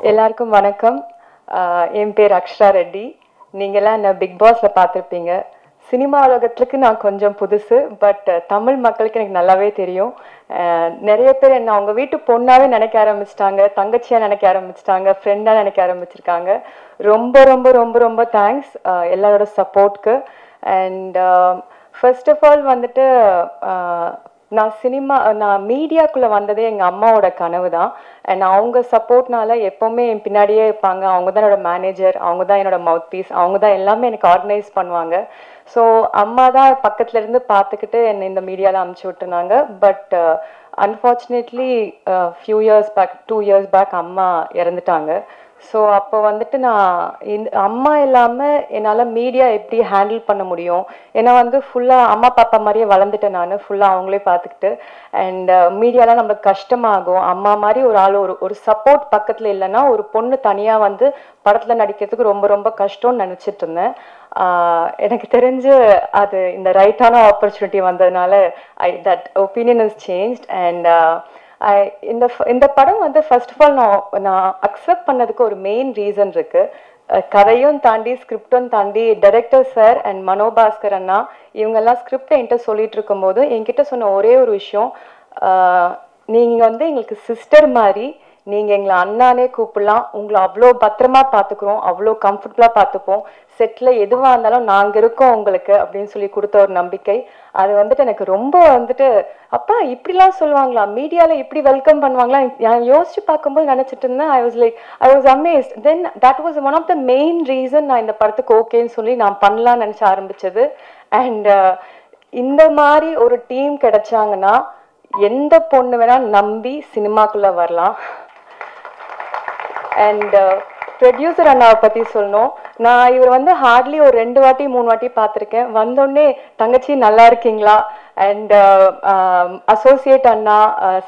எல்லாருக்கும் வணக்கம். என் பேர் அக்ஷரா ரெட்டி. நீங்கள்லாம் என்ன பிக் பாஸில் பார்த்துருப்பீங்க. சினிமா உலகத்துக்கு நான் கொஞ்சம் புதுசு, பட் தமிழ் மக்களுக்கு எனக்கு நல்லாவே தெரியும். நிறைய பேர் என்ன அவங்க வீட்டு பொண்ணாவே நினைக்க ஆரம்பிச்சிட்டாங்க, தங்கச்சியாக நினைக்க ஆரம்பிச்சிட்டாங்க, ஃப்ரெண்டாக நினைக்க ஆரம்பிச்சிருக்காங்க. ரொம்ப ரொம்ப ரொம்ப ரொம்ப தேங்க்ஸ் எல்லாரோட சப்போர்ட்க்கு. அண்ட் ஃபர்ஸ்ட் ஆஃப் ஆல் வந்துட்டு நான் மீடியாக்குள்ளே வந்ததே எங்கள் அம்மாவோட கனவு தான். அண்ட் அவங்க சப்போர்ட்னால எப்போவுமே என் பின்னாடியே இருப்பாங்க. அவங்க தான் என்னோட மேனேஜர், அவங்க தான் என்னோட மவுத் பீஸ், அவங்க தான் எல்லாமே எனக்கு ஆர்கனைஸ் பண்ணுவாங்க. ஸோ அம்மா தான் பக்கத்துலேருந்து பார்த்துக்கிட்டு என்னை இந்த மீடியாவில் அமுச்சு விட்டுருந்தாங்க. But unfortunately few years back 2 years back அம்மா இறந்துட்டாங்க. ஸோ அப்போ வந்துட்டு நான் அம்மா இல்லாமல் என்னால் மீடியா எப்படி ஹேண்டில் பண்ண முடியும்? ஏன்னா வந்து ஃபுல்லாக அம்மா பாப்பா மாதிரியே வளர்ந்துட்டேன் நான், ஃபுல்லாக அவங்களே பார்த்துக்கிட்டு. அண்ட் மீடியாலாம் நம்மளுக்கு கஷ்டமாகும். அம்மா மாதிரி ஒரு ஆள் ஒரு சப்போர்ட் பக்கத்தில் இல்லைன்னா ஒரு பொண்ணு தனியாக வந்து படத்தில் நடிக்கிறதுக்கு ரொம்ப ரொம்ப கஷ்டம்னு நினச்சிட்டு இருந்தேன். எனக்கு தெரிஞ்சு அது இந்த ரைட்டான ஆப்பர்ச்சுனிட்டி வந்ததுனால that opinion is changed. And இந்த படம் வந்து ஃபர்ஸ்ட் ஆஃப் ஆல் நான் அக்செப்ட் பண்ணதுக்கு ஒரு மெயின் ரீசன் இருக்கு. கதையும் தாண்டி ஸ்கிரிப்டும் தாண்டி டைரக்டர் சார் அண்ட் மனோபாஸ்கர் அண்ணா இவங்கெல்லாம் ஸ்கிரிப்டை என்கிட்ட சொல்லிட்டு இருக்கும்போது என்கிட்ட சொன்ன ஒரே ஒரு விஷயம், நீங்கள் வந்து எங்களுக்கு சிஸ்டர் மாதிரி, நீங்கள் எங்களை அண்ணானே கூப்பிடலாம், உங்களை அவ்வளோ பத்திரமா பார்த்துக்குறோம், அவ்வளோ கம்ஃபர்டபுளாக பார்த்துப்போம், செட்டில் எதுவாக இருந்தாலும் நாங்கள் இருக்கோம் உங்களுக்கு அப்படின்னு சொல்லி கொடுத்த ஒரு நம்பிக்கை. அது வந்துட்டு எனக்கு ரொம்ப வந்துட்டு அப்பா இப்படிலாம் சொல்லுவாங்களா, மீடியாவில் இப்படி வெல்கம் பண்ணுவாங்களா நான் யோசிச்சு பார்க்கும்போது நினச்சிட்டு இருந்தேன். I was amazed. Then that was one of the main reason நான் இந்த படத்துக்கு ஓகேன்னு சொல்லி நான் பண்ணலான்னு நினச்ச ஆரம்பிச்சது. அண்ட் இந்த மாதிரி ஒரு டீம் கிடைச்சாங்கன்னா எந்த பொண்ணு வேணா நம்பி சினிமாக்குள்ளே வரலாம். அண்ட் ப்ரொடியூசர் அண்ணாவை பற்றி சொல்லணும். நான் இவர் வந்து ஹார்ட்லி ஒரு 2 வாட்டி 3 வாட்டி பார்த்துருக்கேன். வந்தோடனே தங்கச்சி நல்லா இருக்கீங்களா, அண்ட் அசோசியேட் அண்ணா,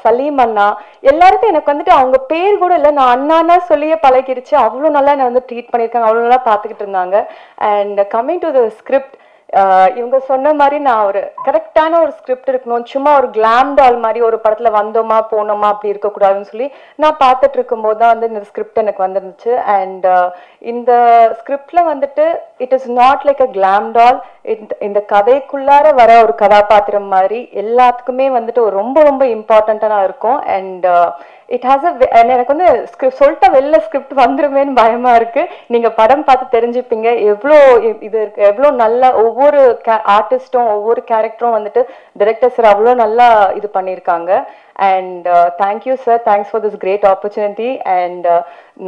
சலீம் அண்ணா, எல்லாருக்கும் எனக்கு வந்துட்டு அவங்க பேர் கூட இல்லை, நான் அண்ணான்னா சொல்லியே பழகிடுச்சு. அவ்வளோ நல்லா என்னை வந்து ட்ரீட் பண்ணியிருக்காங்க, அவ்வளோ நல்லா பார்த்துக்கிட்டு இருந்தாங்க. And coming to the script, இவங்க சொன்ன மாதிரி நான் ஒரு கரெக்டான ஒரு ஸ்கிரிப்ட் இருக்கணும், சும்மா ஒரு கிளாம் டால் மாதிரி ஒரு படத்தில் வந்தோமா போனோமா அப்படி இருக்கக்கூடாதுன்னு சொல்லி நான் பார்த்துட்டு இருக்கும்போது தான் வந்து இந்த ஸ்கிரிப்ட் எனக்கு வந்துருந்துச்சு. அண்ட் இந்த ஸ்கிரிப்டில் வந்துட்டு it is not like a glam doll. இந்த கதைக்குள்ளார வர ஒரு கதாபாத்திரம் மாதிரி எல்லாத்துக்குமே வந்துட்டு ஒரு ரொம்ப ரொம்ப இம்பார்ட்டண்ட்டாக இருக்கும். அண்ட் இட் ஹாஸ் எனக்கு வந்து சொல்லிட்ட வெளில ஸ்கிரிப்ட் வந்துருமேன்னு பயமா இருக்கு. நீங்க படம் பார்த்து தெரிஞ்சுப்பீங்க எவ்வளோ இது இருக்கு, எவ்வளோ நல்லா ஒவ்வொரு ஆர்டிஸ்டும் ஒவ்வொரு கேரக்டரும் வந்துட்டு டைரக்டர் சார் அவ்வளோ நல்லா இது பண்ணியிருக்காங்க. And thank you sir, thanks for this great opportunity. And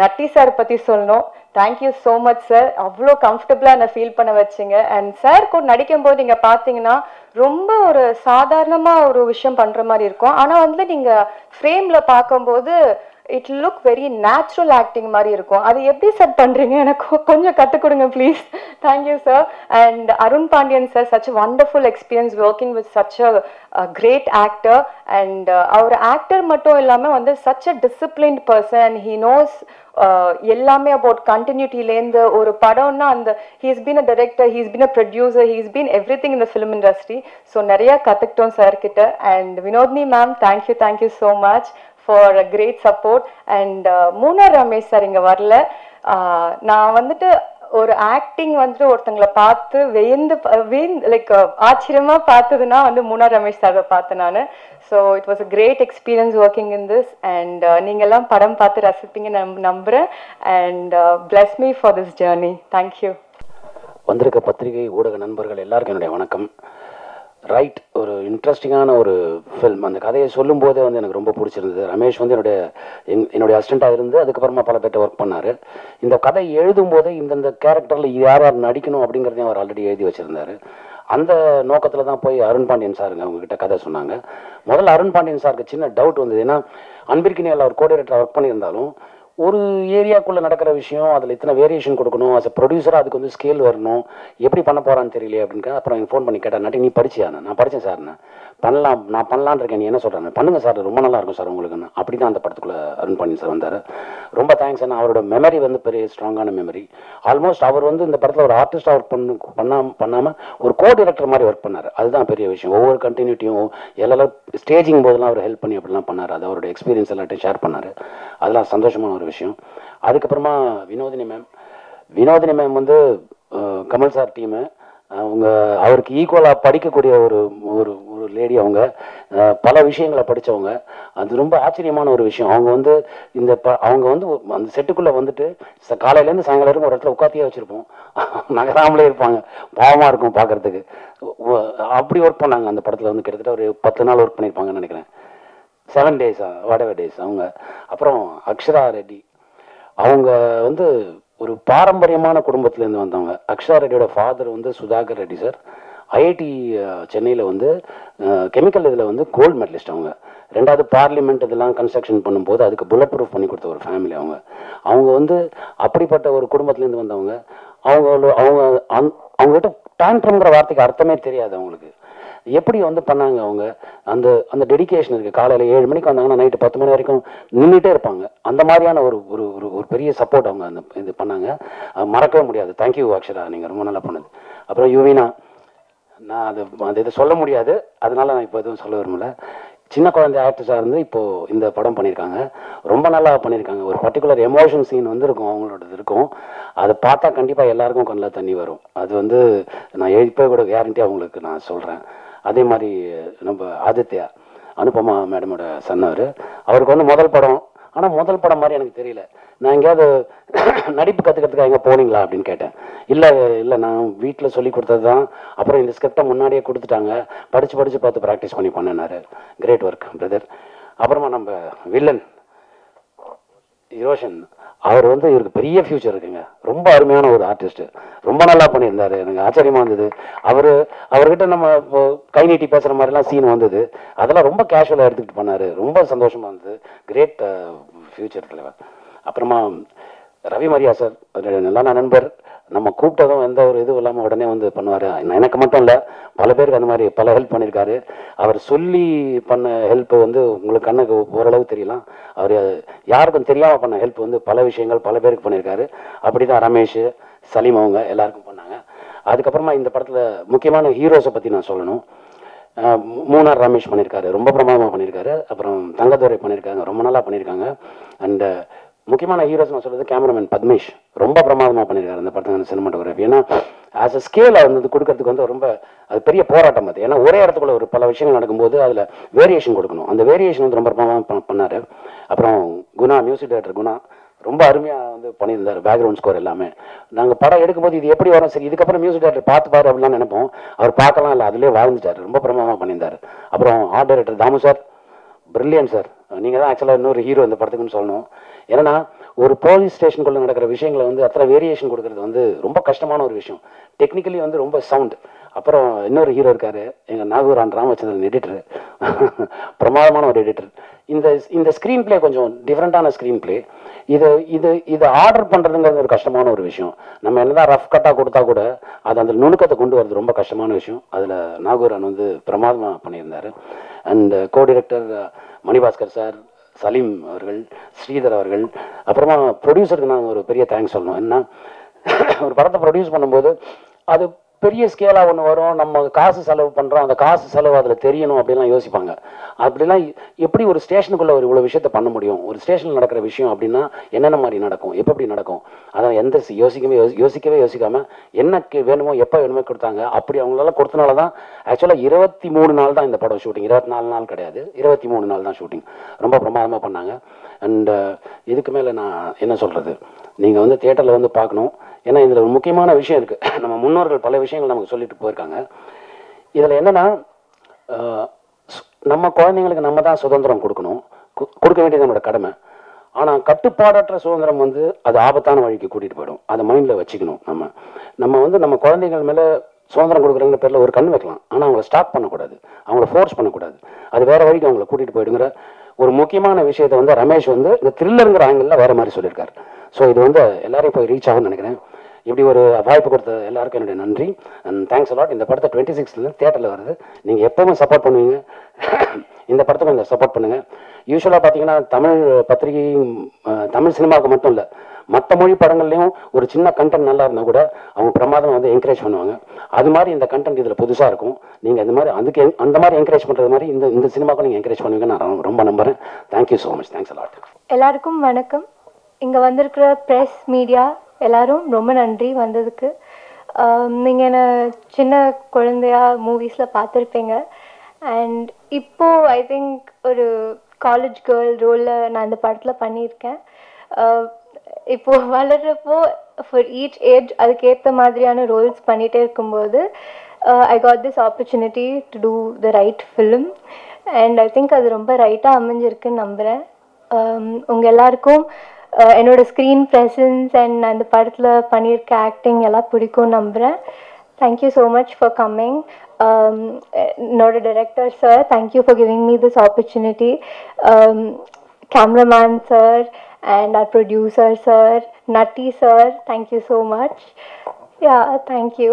Natty sir பற்றி சொல்லணும். தேங்க்யூ ஸோ மச் சார், அவ்வளோ கம்ஃபர்டபுளாக என்னை ஃபீல் பண்ண வச்சிங்க. அண்ட் சார் கூட நடிக்கும்போது நீங்கள் பார்த்தீங்கன்னா ரொம்ப ஒரு சாதாரணமாக ஒரு விஷயம் பண்ணுற மாதிரி இருக்கும். ஆனால் வந்து நீங்கள் ஃப்ரேமில் பார்க்கும்போது it look very natural acting மாதிரி இருக்கும். அது எப்படி சார் பண்ணுறீங்க, எனக்கு கொஞ்சம் கற்றுக் கொடுங்க please. Thank you sir. And Arun Pandian sir, such wonderful experience working with such a great actor. And அவர் ஆக்டர் மட்டும் இல்லாமல் வந்து such a disciplined person. He knows எல்லாமே அபவுட் கண்டினியூட்டிலேருந்து ஒரு படம்னா அந்த he's been a director, he's been a producer, he's been everything in the film industry. So நிறையா கற்றுக்கிட்டோம் சார் கிட்ட. அண்ட் வினோத்னி ma'am, thank you so much for a great support. And Munnar Ramesh sir இங்கே வரல. நான் வந்துட்டு ஒரு ஆக்டிங் வந்துட்டு ஒருத்தங்களை பார்த்து லைக் ஆச்சரியமாக பார்த்ததுன்னா வந்து மூனார் ரமேஷ் சாரை பார்த்தேன் நான். So it was a great experience working in this. And நீங்கள்லாம் படம் பார்த்து ரசிப்பீங்க நம்புகிறேன். And bless me for this journey. Thank you. வந்திருக்க பத்திரிகை ஊடக நண்பர்கள் எல்லாருக்கும் என்னுடைய வணக்கம். ரைட், ஒரு இன்ட்ரெஸ்டிங்கான ஒரு ஃபில்ம். அந்த கதையை சொல்லும்போதே வந்து எனக்கு ரொம்ப பிடிச்சிருந்தது. ரமேஷ் வந்து என்னுடைய அசிஸ்டண்ட்டாக இருந்து அதுக்கப்புறமா பல பேர்ட்ட ஒர்க் பண்ணார். இந்த கதை எழுதும்போதே இந்தந்த கேரக்டரில் யார் யார் நடிக்கணும் அப்படிங்கிறதையும் அவர் ஆல்ரெடி எழுதி வச்சுருந்தார். அந்த நோக்கத்தில் தான் போய் அருண் பாண்டியன் சாருங்க அவங்ககிட்ட கதை சொன்னாங்க. முதல்ல அருண் பாண்டியன் சாருக்கு சின்ன டவுட் வந்தது. ஏன்னா அன்பிற்கினியில் அவர் கோஆர்டினேட்டர் ஒர்க் பண்ணியிருந்தாலும் ஒரு ஏரியாக்குள்ளே நடக்கிற விஷயம் அதில் இத்தனை வேரியேஷன் கொடுக்கணும், அஸ் அ ப்ரொடியூசராக அதுக்கு வந்து ஸ்கேல் வரணும், எப்படி பண்ண போகிறான்னு தெரியலையே அப்படின்னு. அப்புறம் எனக்கு ஃபோன் பண்ணி கேட்டேன், நட்டி நீ படிச்சியா? நான் படித்தேன் சார், நான் பண்ணலான்னு இருக்கேன், நீ என்ன சொல்கிறேன்? பண்ணுங்கள் சார், ரொம்ப நல்லா இருக்கும் சார் உங்களுக்குன்னு. அப்படி தான் அந்த படத்துக்குள்ளே அருண் பாண்டியன் சார் வந்தார். ரொம்ப தேங்க்ஸ். ஏன்னா அவரோட மெமரி வந்து பெரிய ஸ்ட்ராங்கான மெமரி. ஆல்மோஸ்ட் அவர் வந்து இந்த படத்தில் ஒரு ஆர்டிஸ்டாக ஒர்க் பண்ணாமல் ஒரு கோ டைரக்டர் மாதிரி ஒர்க் பண்ணார். அதுதான் பெரிய விஷயம். ஒவ்வொரு கண்டினியூட்டியும் எல்லாம் ஸ்டேஜிங் போதெல்லாம் அவர் ஹெல்ப் பண்ணி அப்படிலாம் பண்ணார். அது அவரோட எக்ஸ்பீரியன்ஸ் எல்லாத்தையும் ஷேர் பண்ணார். அதெல்லாம் சந்தோஷமான ஒரு விஷயம். அதுக்கப்புறமா வினோதினி மேம் வந்து கமல் சார் டீமு, அவருக்கு ஈக்குவலாக படிக்கக்கூடிய ஒரு ஒரு ஒரு லேடி. அவங்க பல விஷயங்களை படித்தவங்க. அது ரொம்ப ஆச்சரியமான ஒரு விஷயம். அவங்க வந்து அவங்க வந்து அந்த செட்டுக்குள்ளே வந்துட்டு காலையிலேருந்து சாயங்காலம் வரைக்கும் ஒரு இடத்துல உட்காத்தியே வச்சுருப்போம், நகராமலே இருப்பாங்க. பாவமாக இருக்கும் பார்க்குறதுக்கு. அப்படி ஒர்க் பண்ணாங்க அந்த படத்தில். வந்து கிட்டத்தட்ட ஒரு 10 நாள் ஒர்க் பண்ணியிருப்பாங்கன்னு நினைக்கிறேன். 7 days whatever days அவங்க. அப்புறம் அக்ஷரா ரெட்டி, அவங்க வந்து ஒரு பாரம்பரியமான குடும்பத்திலேருந்து வந்தவங்க. அக்ஷரா ரெட்டியோட ஃபாதர் வந்து சுதாகர் ரெட்டி சார். ஐஐடி சென்னையில் வந்து கெமிக்கல் இதில் வந்து கோல்டு மெடலிஸ்ட். அவங்க 2வது பார்லிமெண்ட் இதெல்லாம் கன்ஸ்ட்ரக்ஷன் பண்ணும்போது அதுக்கு புல்லட் ப்ரூஃப் பண்ணி கொடுத்த ஒரு ஃபேமிலி அவங்க வந்து அப்படிப்பட்ட ஒரு குடும்பத்துலேருந்து வந்தவங்க. அவங்ககிட்ட டான்ட்ரம்ங்கிற வார்த்தைக்கு அர்த்தமே தெரியாது அவங்களுக்கு. எப்படி வந்து பண்ணாங்க அவங்க, அந்த அந்த டெடிக்கேஷன் இருக்குது. காலையில் 7 மணிக்கு வந்தாங்கன்னா நைட்டு 10 மணி வரைக்கும் நின்றுட்டே இருப்பாங்க. அந்த மாதிரியான ஒரு ஒரு ஒரு பெரிய சப்போர்ட் அவங்க அந்த இது பண்ணாங்க. மறக்கவே முடியாது. தேங்க்யூ அக்ஷரா, நீங்கள் ரொம்ப நல்லா பண்ணது. அப்புறம் யுவீனா, நான் அது இதை சொல்ல முடியாது, அதனால நான் இப்போ எதுவும் சொல்ல விரும்பல. சின்ன குழந்தை ஆக்டர்ஸாக இருந்து இப்போது இந்த படம் பண்ணியிருக்காங்க. ரொம்ப நல்லா பண்ணியிருக்காங்க. ஒரு பர்டிகுலர் எமோஷன் சீன் வந்து இருக்கும், அவங்களோடது இருக்கும். அதை பார்த்தா கண்டிப்பாக எல்லாருக்கும் கண்ணில் தண்ணி வரும். அது வந்து நான் இப்போ கூட கேரண்டியாக அவங்களுக்கு நான் சொல்கிறேன். அதே மாதிரி நம்ம ஆதித்யா, அனுபமா மேடமோட சன்னவர், அவருக்கு வந்து முதல் படம். ஆனால் முதல் படம் மாதிரி எனக்கு தெரியல. நான் எங்கேயாவது நடிப்பு கற்றுக்கிறதுக்காக எங்கே போனீங்களா அப்படின்னு கேட்டேன். இல்லை நான் வீட்டில் சொல்லி கொடுத்தது தான். அப்புறம் இந்த ஸ்கிரிப்டை முன்னாடியே கொடுத்துட்டாங்க, படித்து பார்த்து ப்ராக்டிஸ் பண்ணி பண்ணேன்னாரு. Great work brother. அப்புறமா நம்ம வில்லன் ரோஷன், அவர் வந்து இவருக்கு பெரிய ஃபியூச்சர் இருக்குங்க. ரொம்ப அருமையான ஒரு ஆர்டிஸ்ட், ரொம்ப நல்லா பண்ணியிருந்தாரு. எனக்கு ஆச்சரியமா இருந்தது. அவர்கிட்ட நம்ம கை நீட்டி பேசுகிற மாதிரிலாம் சீன் வந்தது. அதெல்லாம் ரொம்ப கேஷுவலாக எடுத்துக்கிட்டு பண்ணார். ரொம்ப சந்தோஷமாக இருந்தது. கிரேட் ஃபியூச்சர் தலைவர். அப்புறமா ரவி மரியா சார், நல்ல நண்பர். நம்ம கூப்பிட்டதும் எந்த ஒரு இதுவும் இல்லாமல் உடனே வந்து பண்ணுவார். எனக்கு மட்டும் இல்லை, பல பேருக்கு அந்த மாதிரி பல ஹெல்ப் பண்ணியிருக்காரு. அவர் சொல்லி பண்ண ஹெல்ப் வந்து உங்களுக்கு கண்ணுக்கு ஓரளவு தெரியலாம். அவர் யாருக்கும் தெரியாமல் பண்ண ஹெல்ப் வந்து பல விஷயங்கள் பல பேருக்கு பண்ணியிருக்காரு. அப்படி தான் ரமேஷ், சலீம் அவங்க எல்லாருக்கும் பண்ணாங்க. அதுக்கப்புறமா இந்த படத்தில் முக்கியமான ஹீரோஸை பற்றி நான் சொல்லணும். மூணார் ரமேஷ் பண்ணியிருக்காரு, ரொம்ப பிரமாதமாக பண்ணியிருக்காரு. அப்புறம் தங்கதுரை பண்ணியிருக்காங்க, ரொம்ப நல்லா பண்ணியிருக்காங்க. அண்டு முக்கியமான ஹீரோஸ் நான் சொல்கிறது கேமராமேன் பத்மேஷ், ரொம்ப பிரமாதமாக பண்ணியிருக்காரு அந்த படத்தில் சினிமாட்டோகிராஃபி. ஏன்னா ஆஸ் அ ஸ்கேல் வந்து கொடுக்கறதுக்கு வந்து ரொம்ப அது பெரிய போராட்டம். அது ஏன்னா ஒரே இடத்துக்குள்ள ஒரு பல விஷயங்கள் நடக்கும்போது அதில் வேரியேஷன் கொடுக்கணும். அந்த வேரியேஷன் வந்து ரொம்ப பிரமாதமாக பண்ணார். அப்புறம் குணா, மியூசிக் டைரக்டர் குணா, ரொம்ப அருமையாக வந்து பண்ணியிருந்தார். பேக்ரவுண்ட் ஸ்கோர் எல்லாமே நாங்கள் படம் எடுக்கும்போது இது எப்படி வரும், சரி இதுக்கப்புறம் மியூசிக் டைரக்டர் பார்த்துப்பாரு அப்படிலாம் நினைப்போம். அவர் பார்க்கலாம் இல்லை, அதிலே வாழ்ந்துட்டார். ரொம்ப பிரமாதமாக பண்ணியிருந்தார். அப்புறம் art director Damu sir, brilliant sir. நீங்கள் தான் ஆக்சுவலாக இன்னொரு ஹீரோ இந்த படத்துக்குன்னு சொல்லணும். ஏன்னா ஒரு போலீஸ் ஸ்டேஷனுக்குள்ளே நடக்கிற விஷயங்களை வந்து அத்தனை வேரியேஷன் கொடுக்கறது வந்து ரொம்ப கஷ்டமான ஒரு விஷயம். டெக்னிக்கலி வந்து ரொம்ப சவுண்ட். அப்புறம் இன்னொரு ஹீரோ இருக்காரு, எங்கள் நாகூரான் ராமச்சந்திரன், எடிட்டர், பிரமாதமான ஒரு எடிட்டர். இந்த ஸ்க்ரீன் பிளே கொஞ்சம் டிஃப்ரெண்ட்டான ஸ்க்ரீன் பிளே. இதை ஆர்டர் பண்ணுறதுங்கிறது ஒரு கஷ்டமான ஒரு விஷயம். நம்ம என்னதான் ரஃப் கட்டாக கொடுத்தா கூட அது அந்த நுணுக்கத்தை கொண்டு வரது ரொம்ப கஷ்டமான விஷயம். அதில் நாகூரான் வந்து பிரமாதமாக பண்ணியிருந்தார். And co director Manibhaskar sir, Saleem அவர்கள், ஸ்ரீதர் அவர்கள். அப்புறமா ப்ரொடியூசருக்கு நான் ஒரு பெரிய தேங்க்ஸ் சொல்லணும். என்ன, ஒரு படத்தை ப்ரொடியூஸ் பண்ணும்போது அது பெரிய ஸ்கேலாக ஒன்று வரும், நம்ம காசு செலவு பண்ணுறோம், அந்த காசு செலவு அதில் தெரியணும் அப்படிலாம் யோசிப்பாங்க. அப்படிலாம் எப்படி ஒரு ஸ்டேஷனுக்குள்ளே ஒரு இவ்வளோ விஷயத்தை பண்ண முடியும், ஒரு ஸ்டேஷனில் நடக்கிற விஷயம் அப்படின்னா என்னென்ன மாதிரி நடக்கும், எப்படி நடக்கும், அதான் எந்த யோசிக்கவே யோசிக்காமல் என்ன வேணுமோ எப்போ வேணுமோ கொடுத்தாங்க. அப்படி அவங்களால கொடுத்தனால தான் ஆக்சுவலாக 23 நாள் தான் இந்த படம் ஷூட்டிங், 24 நாள் கிடையாது, 23 நாள் தான் ஷூட்டிங். ரொம்ப பிரமாதமாக பண்ணாங்க. அண்ட் இதுக்கு மேலே நான் என்ன சொல்கிறது, நீங்கள் வந்து தியேட்டரில் வந்து பார்க்கணும். ஏன்னா இதில் ஒரு முக்கியமான விஷயம் இருக்குது. நம்ம முன்னோர்கள் பல விஷயங்கள் நமக்கு சொல்லிட்டு போயிருக்காங்க. இதில் என்னென்னா, நம்ம குழந்தைங்களுக்கு நம்ம தான் சுதந்திரம் கொடுக்கணும், கொடுக்க வேண்டியது நம்மளோட கடமை. ஆனால் கட்டுப்பாடற்ற சுதந்திரம் வந்து அது ஆபத்தான வழிக்கு கூட்டிகிட்டு போயிடும். அதை மைண்டில் வச்சுக்கணும். நம்ம வந்து நம்ம குழந்தைகள் மேலே சுதந்திரம் கொடுக்குறங்கிற பேரில் ஒரு கண் வைக்கலாம், ஆனால் அவங்கள ஸ்டாப் பண்ணக்கூடாது, அவங்கள ஃபோர்ஸ் பண்ணக்கூடாது, அது வேறு வழிக்கு அவங்கள கூட்டிகிட்டு போயிடுங்கிற ஒரு முக்கியமான விஷயத்தை வந்து ரமேஷ் வந்து இந்த த்ரில்லருங்கிற ஆங்கிளில் வேறு மாதிரி சொல்லியிருக்காரு. ஸோ இது வந்து எல்லாரையும் போய் ரீச் ஆகும்னு நினைக்கிறேன். இப்படி ஒரு வாய்ப்பு கொடுத்த எல்லாருக்கும் என்னுடைய நன்றி அண்ட் தேங்க்ஸ் அலாட். இந்த படத்தை 26 தியேட்டரில் வருது. நீங்கள் எப்போவுமே சப்போர்ட் பண்ணுவீங்க, இந்த படத்தை கொஞ்சம் சப்போர்ட் பண்ணுங்கள். யூஸ்வலாக பார்த்தீங்கன்னா தமிழ் பத்திரிகையும் தமிழ் சினிமாவுக்கு மட்டும் இல்லை, மற்ற மொழி படங்கள்லையும் ஒரு சின்ன கண்டென்ட் நல்லா இருந்தால் கூட அவங்க பிரமாதம் வந்து என்கரேஜ் பண்ணுவாங்க. அது மாதிரி இந்த கண்டென்ட் இதில் புதுசாக இருக்கும். நீங்கள் இந்த மாதிரி அந்த மாதிரி என்கரேஜ் பண்ணுறது மாதிரி இந்த சினிமாவுக்கும் நீங்கள் என்கரேஜ் பண்ணுவீங்க நான் ரொம்ப நம்புகிறேன். Thank you so much. Thanks a lot. எல்லாருக்கும் வணக்கம். இங்கே வந்திருக்கிற ப்ரெஸ் மீடியா எல்லாரும் ரொம்ப நன்றி வந்ததுக்கு. நீங்கள் என்னை சின்ன குழந்தையா மூவிஸில் பார்த்துருப்பீங்க. அண்ட் இப்போது ஐ திங்க் ஒரு காலேஜ் கேர்ள் ரோலில் நான் இந்த படத்தில் பண்ணியிருக்கேன். இப்போது வளர்கிறப்போ ஃபார் ஈச் ஏஜ் அதுக்கேற்ற மாதிரியான ரோல்ஸ் பண்ணிகிட்டே இருக்கும்போது I got this opportunity to do the right film. And I think அது ரொம்ப ரைட்டாக அமைஞ்சிருக்குன்னு நம்புகிறேன். உங்கள் எல்லாருக்கும் என்னோட ஸ்க்ரீன் ப்ரெசன்ஸ் அண்ட் அந்த படத்தில் பண்ணியிருக்க ஆக்டிங் எல்லாம் பிடிக்கும்னு நம்புகிறேன். Thank you so much for coming. என்னோட director sir, thank you for giving me this opportunity. Cameraman sir and our producer sir, Natty sir, thank you so much. Yeah, thank you.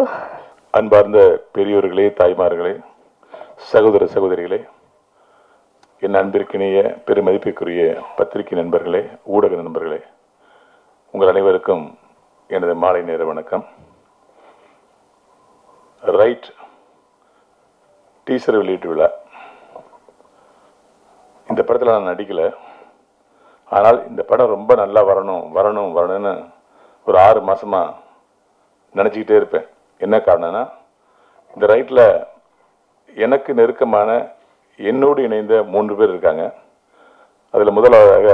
அன்பார்ந்த பெரியோர்களே, தாய்மார்களே, சகோதர சகோதரிகளே, என் அன்பிற்கிணைய பெருமதிப்பிற்குரிய பத்திரிகை நண்பர்களே, ஊடக நண்பர்களே, உங்கள் அனைவருக்கும் எனது மாலை நேர வணக்கம். ரைட் டீசர் வெளியீட்டு விழா. இந்த படத்தில் நான் நடிக்கலை. ஆனால் இந்த படம் ரொம்ப நல்லா வரணும்னு ஒரு 6 மாதமாக நினச்சிக்கிட்டே இருப்பேன். என்ன காரணம்னா, இந்த ரைட்டில் எனக்கு நெருக்கமான என்னோடு இணைந்த 3 பேர் இருக்காங்க. அதில் முதலாவதாக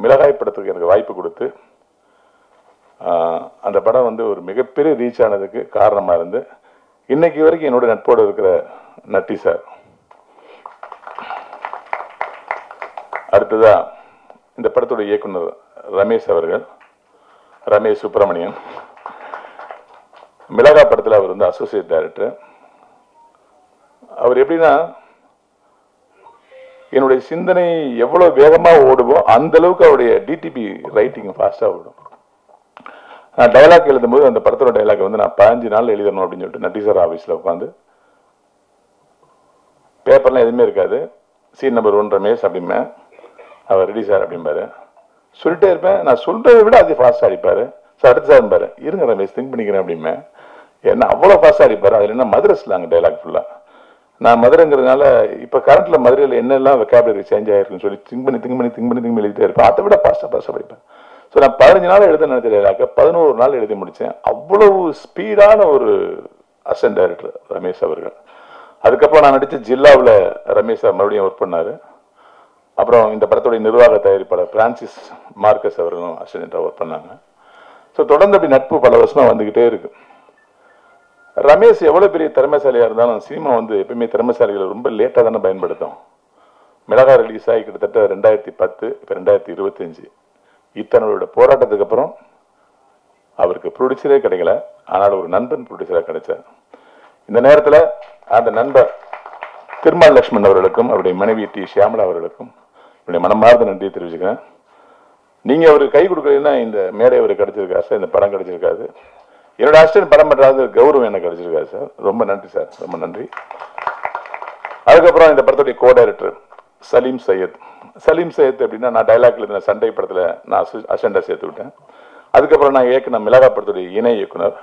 மிளகாய் படத்துக்கு எனக்கு வாய்ப்பு கொடுத்து அந்த படம் வந்து ஒரு மிகப்பெரிய ரீச் ஆனதுக்கு காரணமாக இருந்து இன்னைக்கு வரைக்கும் என்னோட நட்போடு இருக்கிற நட்டி சார். அடுத்ததா இந்த படத்தோட இயக்குனர் ரமேஷ் அவர்கள், ரமேஷ் சுப்பிரமணியன். மிளகா படத்தில் அவர் வந்து அசோசியேட் டைரக்டர். அவர் எப்படின்னா, என்னுடைய சிந்தனை எவ்வளவு வேகமாக ஓடுவோ அந்த அளவுக்கு அவருடைய டிடிபி ரைட்டிங் ஃபாஸ்டா ஓடும். நான் டைலாக் எழுதும்போது அந்த படத்தோட டைலாக் வந்து நான் 15 நாள் எழுதணும் அப்படின்னு சொல்லிட்டு நட்டி சார் ஆஃபீஸில் உட்காந்து, பேப்பர்லாம் எதுவுமே இருக்காது, சீன் நம்பர் 1 ரமேஷ் அப்படிமே, அவர் ரெடி சார் அப்படிம்பாரு. சொல்லிட்டே இருப்பேன். நான் சொல்றதை விட அது ஃபாஸ்டா அடிப்பாரு. சார் அடுத்து சார் பாரு, இருங்க ரமேஷ் திங்க் பண்ணிக்கிறேன் அப்படிமே. என்ன அவ்வளோ ஃபாஸ்டா அடிப்பாரு. அதில் என்ன மதுரை ஸ்லாங் டைலாக் ஃபுல்லா. நான் மதுரைங்கிறதுனால இப்போ கரண்ட்ல மதுரையில் என்னெல்லாம் வெக்காபுலரி சேஞ்ச் ஆயிருக்குன்னு சொல்லி திங்க் பண்ணி எழுதிட்டே இருப்பேன். அதை விட ஃபாஸ்டா படிப்பேன். ஸோ நான் 15 நாள் எழுத நினைச்ச டைலாக்க 11 நாள் எழுதி முடித்தேன். அவ்வளவு ஸ்பீடான ஒரு அசிஸ்டன்ட் டைரக்டர் ரமேஷ் அவர்கள். அதுக்கப்புறம் நான் நடித்த ஜில்லாவில் ரமேஷ் சார் மறுபடியும் ஒர்க் பண்ணாரு. அப்புறம் இந்த படத்துடைய நிர்வாக தயாரிப்பாளர் பிரான்சிஸ் மார்க்கஸ் அவர்களும் அசிஸ்டண்டாக ஒர்க் பண்ணாங்க. ஸோ தொடர்ந்து அப்படி நட்பு பல வருஷமாக வந்துக்கிட்டே இருக்கு. ரமேஷ் எவ்வளோ பெரிய திறமைசாலியாக இருந்தாலும் சினிமா வந்து எப்பயுமே திறமைசாலிகளை ரொம்ப லேட்டாக தானே பயன்படுத்தும். மிளகா ரிலீஸ் ஆகி கிட்டத்தட்ட 2010, இப்போ 2025. இத்தனோட போராட்டத்துக்கு அப்புறம் அவருக்கு ப்ரொடியூசரே கிடைக்கல. ஆனால் ஒரு நண்பன் ப்ரொடியூசராக கிடைச்சார். இந்த நேரத்தில் அந்த நண்பர் திருமால் லட்சுமணன் அவர்களுக்கும் அவருடைய மனைவி டி ஷியாமலா அவர்களுக்கும் என்னுடைய மனமார்ந்த நன்றியை தெரிவிச்சுக்கிறேன். நீங்கள் அவருக்கு கை கொடுக்கலன்னா இந்த மேடை அவருக்கு கிடைச்சிருக்காரு சார், இந்த படம் கிடைச்சிருக்காது. என்னோட அசிஸ்டன்ட் படம் பண்ணுறாது கௌரவம் எனக்கு கிடைச்சிருக்காரு சார். ரொம்ப நன்றி சார், ரொம்ப நன்றி. அதுக்கப்புறம் இந்த படத்துடைய கோ டைரக்டர் சலீம் சையத். சலீம் சையத் அப்படின்னா, நான் டைலாக் எழுதின சண்டை படத்தில் நான் அசிஸ்டண்டாக சேர்த்து விட்டேன். அதுக்கப்புறம் நான் இயக்குன மிளகா படத்துடைய இணை இயக்குனர்.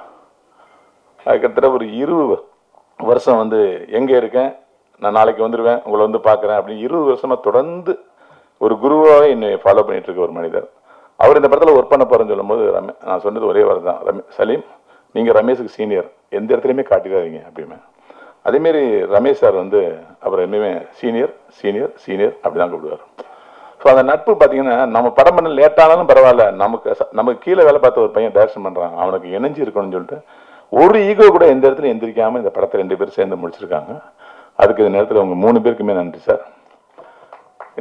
அதுக்கப்புறம் ஒரு 20 வருஷம் வந்து எங்கே இருக்கேன், நான் நாளைக்கு வந்துடுவேன், உங்களை வந்து பார்க்குறேன் அப்படின்னு 20 வருஷமாக தொடர்ந்து ஒரு குருவாகவே என்னை ஃபாலோ பண்ணிட்டு இருக்க ஒரு மனிதர். அவர் இந்த படத்தில் ஒர்க் பண்ண போகிறேன்னு சொல்லும் போது நான் சொன்னது ஒரே வார்த்தை தான், சலீம் நீங்கள் ரமேஷுக்கு சீனியர், எந்த இடத்துலையுமே காட்டிடாதீங்க அப்படிமே. அதேமாரி ரமேஷ் சார் வந்து அவர் எப்பயுமே சீனியர் சீனியர் சீனியர் அப்படி தான் கூப்பிடுவார். ஸோ அந்த நட்பு பார்த்தீங்கன்னா, நம்ம படம் பண்ண லேட்டானாலும் பரவாயில்ல, நமக்கு கீழே வேலை பார்த்த ஒரு பையன் டைரக்ஷன் பண்ணுறான், அவனுக்கு இணைஞ்சு இருக்கணும்னு சொல்லிட்டு ஒரு ஈகோ கூட எந்த இடத்துல எந்திரிக்காமல் இந்த படத்தை 2 பேர் சேர்ந்து முடிச்சிருக்காங்க. அதுக்கு இந்த நேரத்தில் உங்கள் 3 பேருக்குமே நன்றி சார்.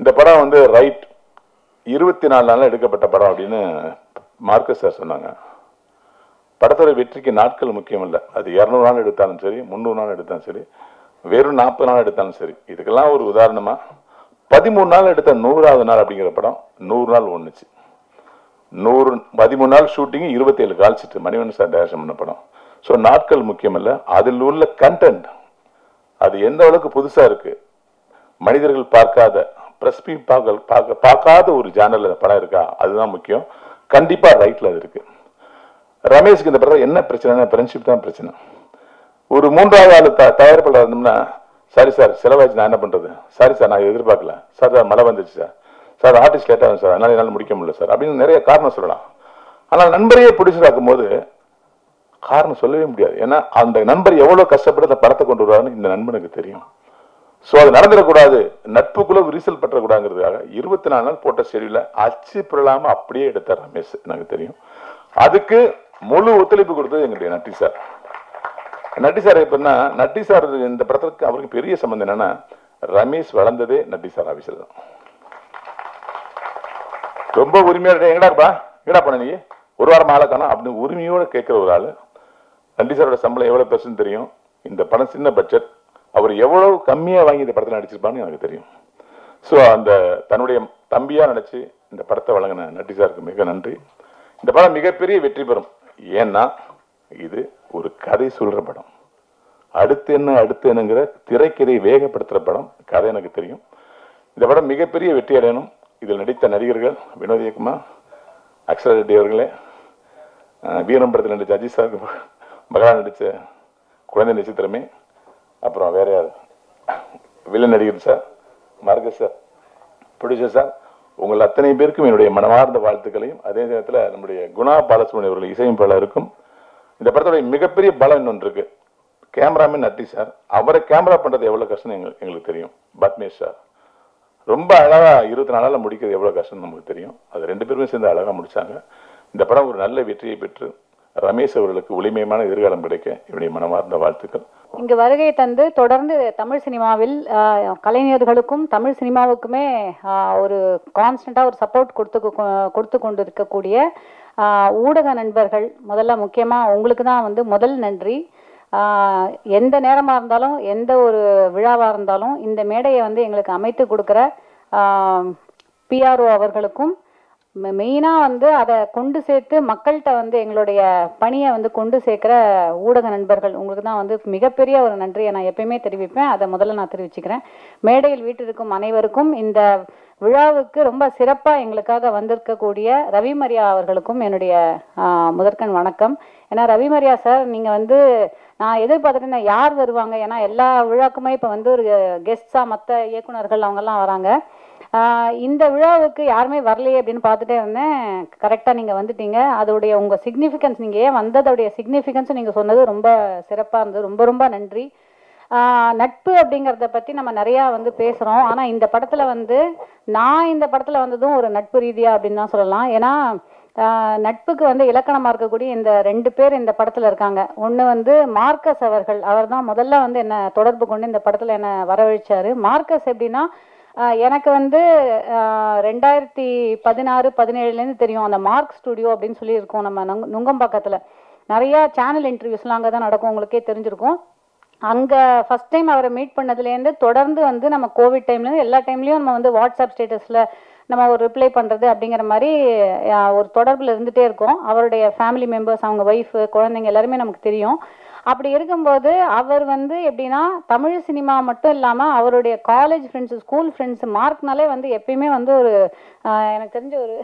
இந்த படம் வந்து ரைட் 24 நாளில் எடுக்கப்பட்ட படம் அப்படின்னு மார்க்கஸ் சார் சொன்னாங்க. படத்தோட வெற்றிக்கு நாட்கள் முக்கியம் இல்லை. அது 200 நாள் எடுத்தாலும் சரி, 300 நாள் எடுத்தாலும் சரி, வெறும் 40 நாள் எடுத்தாலும் சரி. இதுக்கெல்லாம் ஒரு உதாரணமா 13 நாள் எடுத்த 100வது நாள் அப்படிங்கிற படம் 100 நாள் ஒண்ணுச்சு. 13 நாள் shooting, 27 call sheet Manivannan sir direction பண்ண படம். ஸோ நாட்கள் முக்கியம் இல்லை, அதில் உள்ள கண்டென்ட் அது எந்த அளவுக்கு புதுசா இருக்கு, மனிதர்கள் பார்க்காத பார்க்காத ஒரு ஜானர்ல படம் இருக்கா, அதுதான் முக்கியம். கண்டிப்பா ரைட்ல அது இருக்கு. ரமேஷ்க்கு இந்த படம் என்ன பிரச்சனை, ஃப்ரெண்ட்ஷிப் தான் பிரச்சனை. ஒரு 3வது ஆள் தயாரிப்பாளர் இருந்தோம்னா, சாரி சார் செலவாச்சு, நான் என்ன பண்றது, சாரி சார் நான் எதிர்பார்க்கல, சார் மழை வந்துச்சு சார், சார் ஆர்டிஸ்ட் லேட் ஆகும் சார், அதனால என்னால் முடிக்க முடியல சார் அப்படின்னு நிறைய காரணம் சொல்லலாம். ஆனால் நண்பரையே ப்ரொடியூசர் போது காரணம் சொல்லவே முடியாது. ஏன்னா அந்த நண்பர் எவ்வளவு கஷ்டப்பட்டு அந்த படத்தை கொண்டு வருவாருன்னு இந்த நண்பனுக்கு தெரியும். ஸோ அது நடந்துடக்கூடாது, நட்புக்குள்ள விரிசல் பற்றக்கூடாதுங்கிறதுக்காக 24 நாள் போட்ட ஷெடியூல அச்சு பிறலாம அப்படியே எடுத்தார் ரமேஷ். எனக்கு தெரியும். அதுக்கு முழு ஒத்துழைப்பு கொடுத்தது எங்களுடைய நட்டி சார். நட்டி சார் எப்படின்னா, நட்டி சார் இந்த படத்துக்கு அவருக்கு பெரிய சம்பந்தம் என்னன்னா, ரமேஷ் வளர்ந்ததே நட்டி சார் ஆபீஸ்ல தான். ரொம்ப உரிமையா எங்கடாப்பா எங்கடா பண்ண நீ ஒரு வாரம் ஆளை காணும் அப்படின்னு உரிமையோட கேட்கிற ஒரு ஆளு. நட்டி சாரோட சம்பளம் எவ்வளவு பெருசுன்னு தெரியும். இந்த படம் சின்ன பட்ஜெட், அவர் எவ்வளவு கம்மியா வாங்கி இந்த படத்தில் நடிச்சிருப்பான்னு எனக்கு தெரியும். ஸோ அந்த தன்னுடைய தம்பியா நினைச்சு இந்த படத்தை வழங்கின நட்டி சாருக்கு மிக நன்றி. இந்த படம் மிகப்பெரிய வெற்றி பெறும். ஏன்னா இது ஒரு கதை சொல்ற படம். அடுத்து என்னங்கிற திரைக்கதை வேகப்படுத்துற படம். கதை எனக்கு தெரியும். இந்த படம் மிகப்பெரிய வெற்றி அடையணும். இதில் நடித்த நடிகர்கள் வினோத் இயக்குமார், அக்ஷரா ரெட்டி அவர்களே, வீரம் படத்தில் நடித்த அஜித் சார், மகளா நடித்த குழந்தை நட்சத்திரமே, அப்புறம் வேற யார் வில்லன் நடிகர் sir, Marcus sir, producer sir, உங்கள் அத்தனை பேருக்கும் என்னுடைய மனமார்ந்த வாழ்த்துக்களையும், அதே நேரத்தில் நம்முடைய குணா பாலசுப்ரமணியம் அவர்கள் இசையமைப்பாளருக்கும். இந்த படத்துடைய மிகப்பெரிய பலம் இன்னொன்று இருக்கு. கேமராமேன் நட்டி சார், அவரை கேமரா பண்றது எவ்வளவு கஷ்டம் எங்களுக்கு தெரியும். பத்மேஷ் சார் ரொம்ப அழகா 24 நாள்ல முடிக்கிறது எவ்வளவு கஷ்டம் நமக்கு தெரியும். அது 2 பேருமே சேர்ந்து அழகா முடிச்சாங்க. இந்த படம் ஒரு நல்ல வெற்றியை பெற்று ரமேஷ் அவர்களுக்கு ஒளிமயமான எதிர்காலம் கிடைக்க என்னுடைய மனமார்ந்த வாழ்த்துக்கள். இங்கு வருகை தந்து தொடர்ந்து தமிழ் சினிமாவில் கலைஞர்களுக்கும் தமிழ் சினிமாவுக்குமே ஒரு கான்ஸ்டண்டா ஒரு சப்போர்ட் கொடுத்து கொண்டு இருக்கக்கூடிய ஊடக நண்பர்கள், முதல்ல முக்கியமா உங்களுக்கு தான் முதல் நன்றி. எந்த நேரமாக இருந்தாலும் எந்த ஒரு விழாவாக இருந்தாலும் இந்த மேடையை எங்களுக்கு அமைத்து கொடுக்குற பிஆர்ஓ அவர்களுக்கும், மெயினாக அதை கொண்டு சேர்த்து மக்கள்கிட்ட எங்களுடைய பணியை கொண்டு சேர்க்குற ஊடக நண்பர்கள், உங்களுக்கு தான் மிகப்பெரிய ஒரு நன்றியை நான் எப்பயுமே தெரிவிப்பேன். அதை முதல்ல நான் தெரிவிச்சுக்கிறேன். மேடையில் வீட்டிற்கும் அனைவருக்கும், இந்த விழாவுக்கு ரொம்ப சிறப்பாக எங்களுக்காக வந்திருக்கக்கூடிய ரவிமரியா அவர்களுக்கும் என்னுடைய முதற்கண் வணக்கம். ஏன்னா ரவிமரியா சார், நீங்கள் நான் எதிர்பார்த்துட்டு யார் வருவாங்க, ஏன்னா எல்லா விழாக்குமே இப்போ ஒரு கெஸ்ட்ஸாக மற்ற இயக்குனர்கள் அவங்கெல்லாம் வராங்க. இந்த விழாவுக்கு யாருமே வரலையே அப்படின்னு பார்த்துட்டே இருந்தேன். கரெக்டாக நீங்கள் வந்துட்டீங்க. அதோடைய உங்கள் சிக்னிஃபிகன்ஸ், நீங்கள் ஏன் வந்ததோடைய சிக்னிஃபிகன்ஸ் நீங்கள் சொன்னது ரொம்ப சிறப்பாக இருந்தது. ரொம்ப ரொம்ப நன்றி. நட்பு அப்படிங்கிறத பற்றி நம்ம நிறையா பேசுகிறோம். ஆனால் இந்த படத்தில் நான் இந்த படத்தில் வந்ததும் ஒரு நட்பு ரீதியாக அப்படின்னு தான் சொல்லலாம். ஏன்னா நட்புக்கு இலக்கணமாக இருக்கக்கூடிய இந்த 2 பேர் இந்த படத்தில் இருக்காங்க. ஒன்று மார்க்கஸ் அவர்கள், அவர் தான் முதல்ல என்னை தொடர்பு கொண்டு இந்த படத்தில் என்னை வரவழைச்சார். மார்க்கஸ் எப்படின்னா, எனக்கு 2016-17 தெரியும். அந்த மார்க் ஸ்டுடியோ அப்படின்னு சொல்லி இருக்கோம் நம்ம நுங்கம்பாக்கத்தில். நிறையா சேனல் இன்டர்வியூஸ்லாம் அங்கே தான் நடக்கும், உங்களுக்கே தெரிஞ்சிருக்கும். அங்கே ஃபஸ்ட் டைம் அவரை மீட் பண்ணதுலேருந்து தொடர்ந்து நம்ம கோவிட் டைம்லேருந்து எல்லா டைம்லேயும் நம்ம வாட்ஸ்அப் ஸ்டேட்டஸில் நம்ம ஒரு ரிப்ளை பண்ணுறது அப்படிங்கிற மாதிரி ஒரு தொடர்பில் இருந்துகிட்டே இருக்கோம். அவருடைய ஃபேமிலி மெம்பர்ஸ், அவங்க ஒய்ஃபு, குழந்தைங்க எல்லாருமே நமக்கு தெரியும். அப்படி இருக்கும்போது அவர் எப்படின்னா, தமிழ் சினிமா மட்டும் இல்லாமல் அவருடைய காலேஜ் ஃப்ரெண்ட்ஸு, ஸ்கூல் ஃப்ரெண்ட்ஸு, மார்க்னாலே எப்பயுமே ஒரு எனக்கு தெரிஞ்ச ஒரு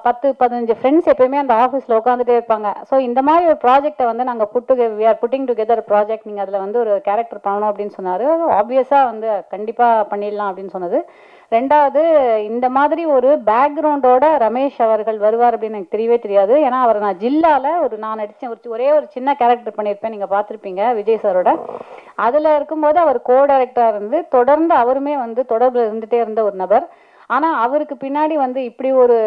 10-15 ஃப்ரெண்ட்ஸ் எப்பயுமே அந்த ஆஃபீஸில் உட்காந்துட்டே இருப்பாங்க. ஸோ இந்த மாதிரி ஒரு ப்ராஜெக்டை நாங்கள் we are putting together project, நீங்கள் அதில் ஒரு கேரக்டர் பண்ணணும் அப்படின்னு சொன்னார். ஆப்வியஸாக கண்டிப்பாக பண்ணிடலாம் அப்படின்னு சொன்னது. ரெண்டாவது, இந்த மாதிரி ஒரு பேக்ரவுண்டோட ரமேஷ் அவர்கள் வருவார் அப்படின்னு எனக்கு தெரியவே தெரியாது. ஏன்னா அவர் நான் ஜில்லாவில் நான் நடித்தேன், ஒரே ஒரு சின்ன கேரக்டர் பண்ணியிருப்பேன், நீங்கள் பார்த்துருப்பீங்க விஜய் சாரோட. அதில் இருக்கும்போது அவர் கோ டைரக்டராக இருந்து தொடர்ந்து அவருமே தொடர்பில் இருந்துகிட்டே இருந்த ஒரு நபர். ஆனால் அவருக்கு பின்னாடி இப்படி ஒரு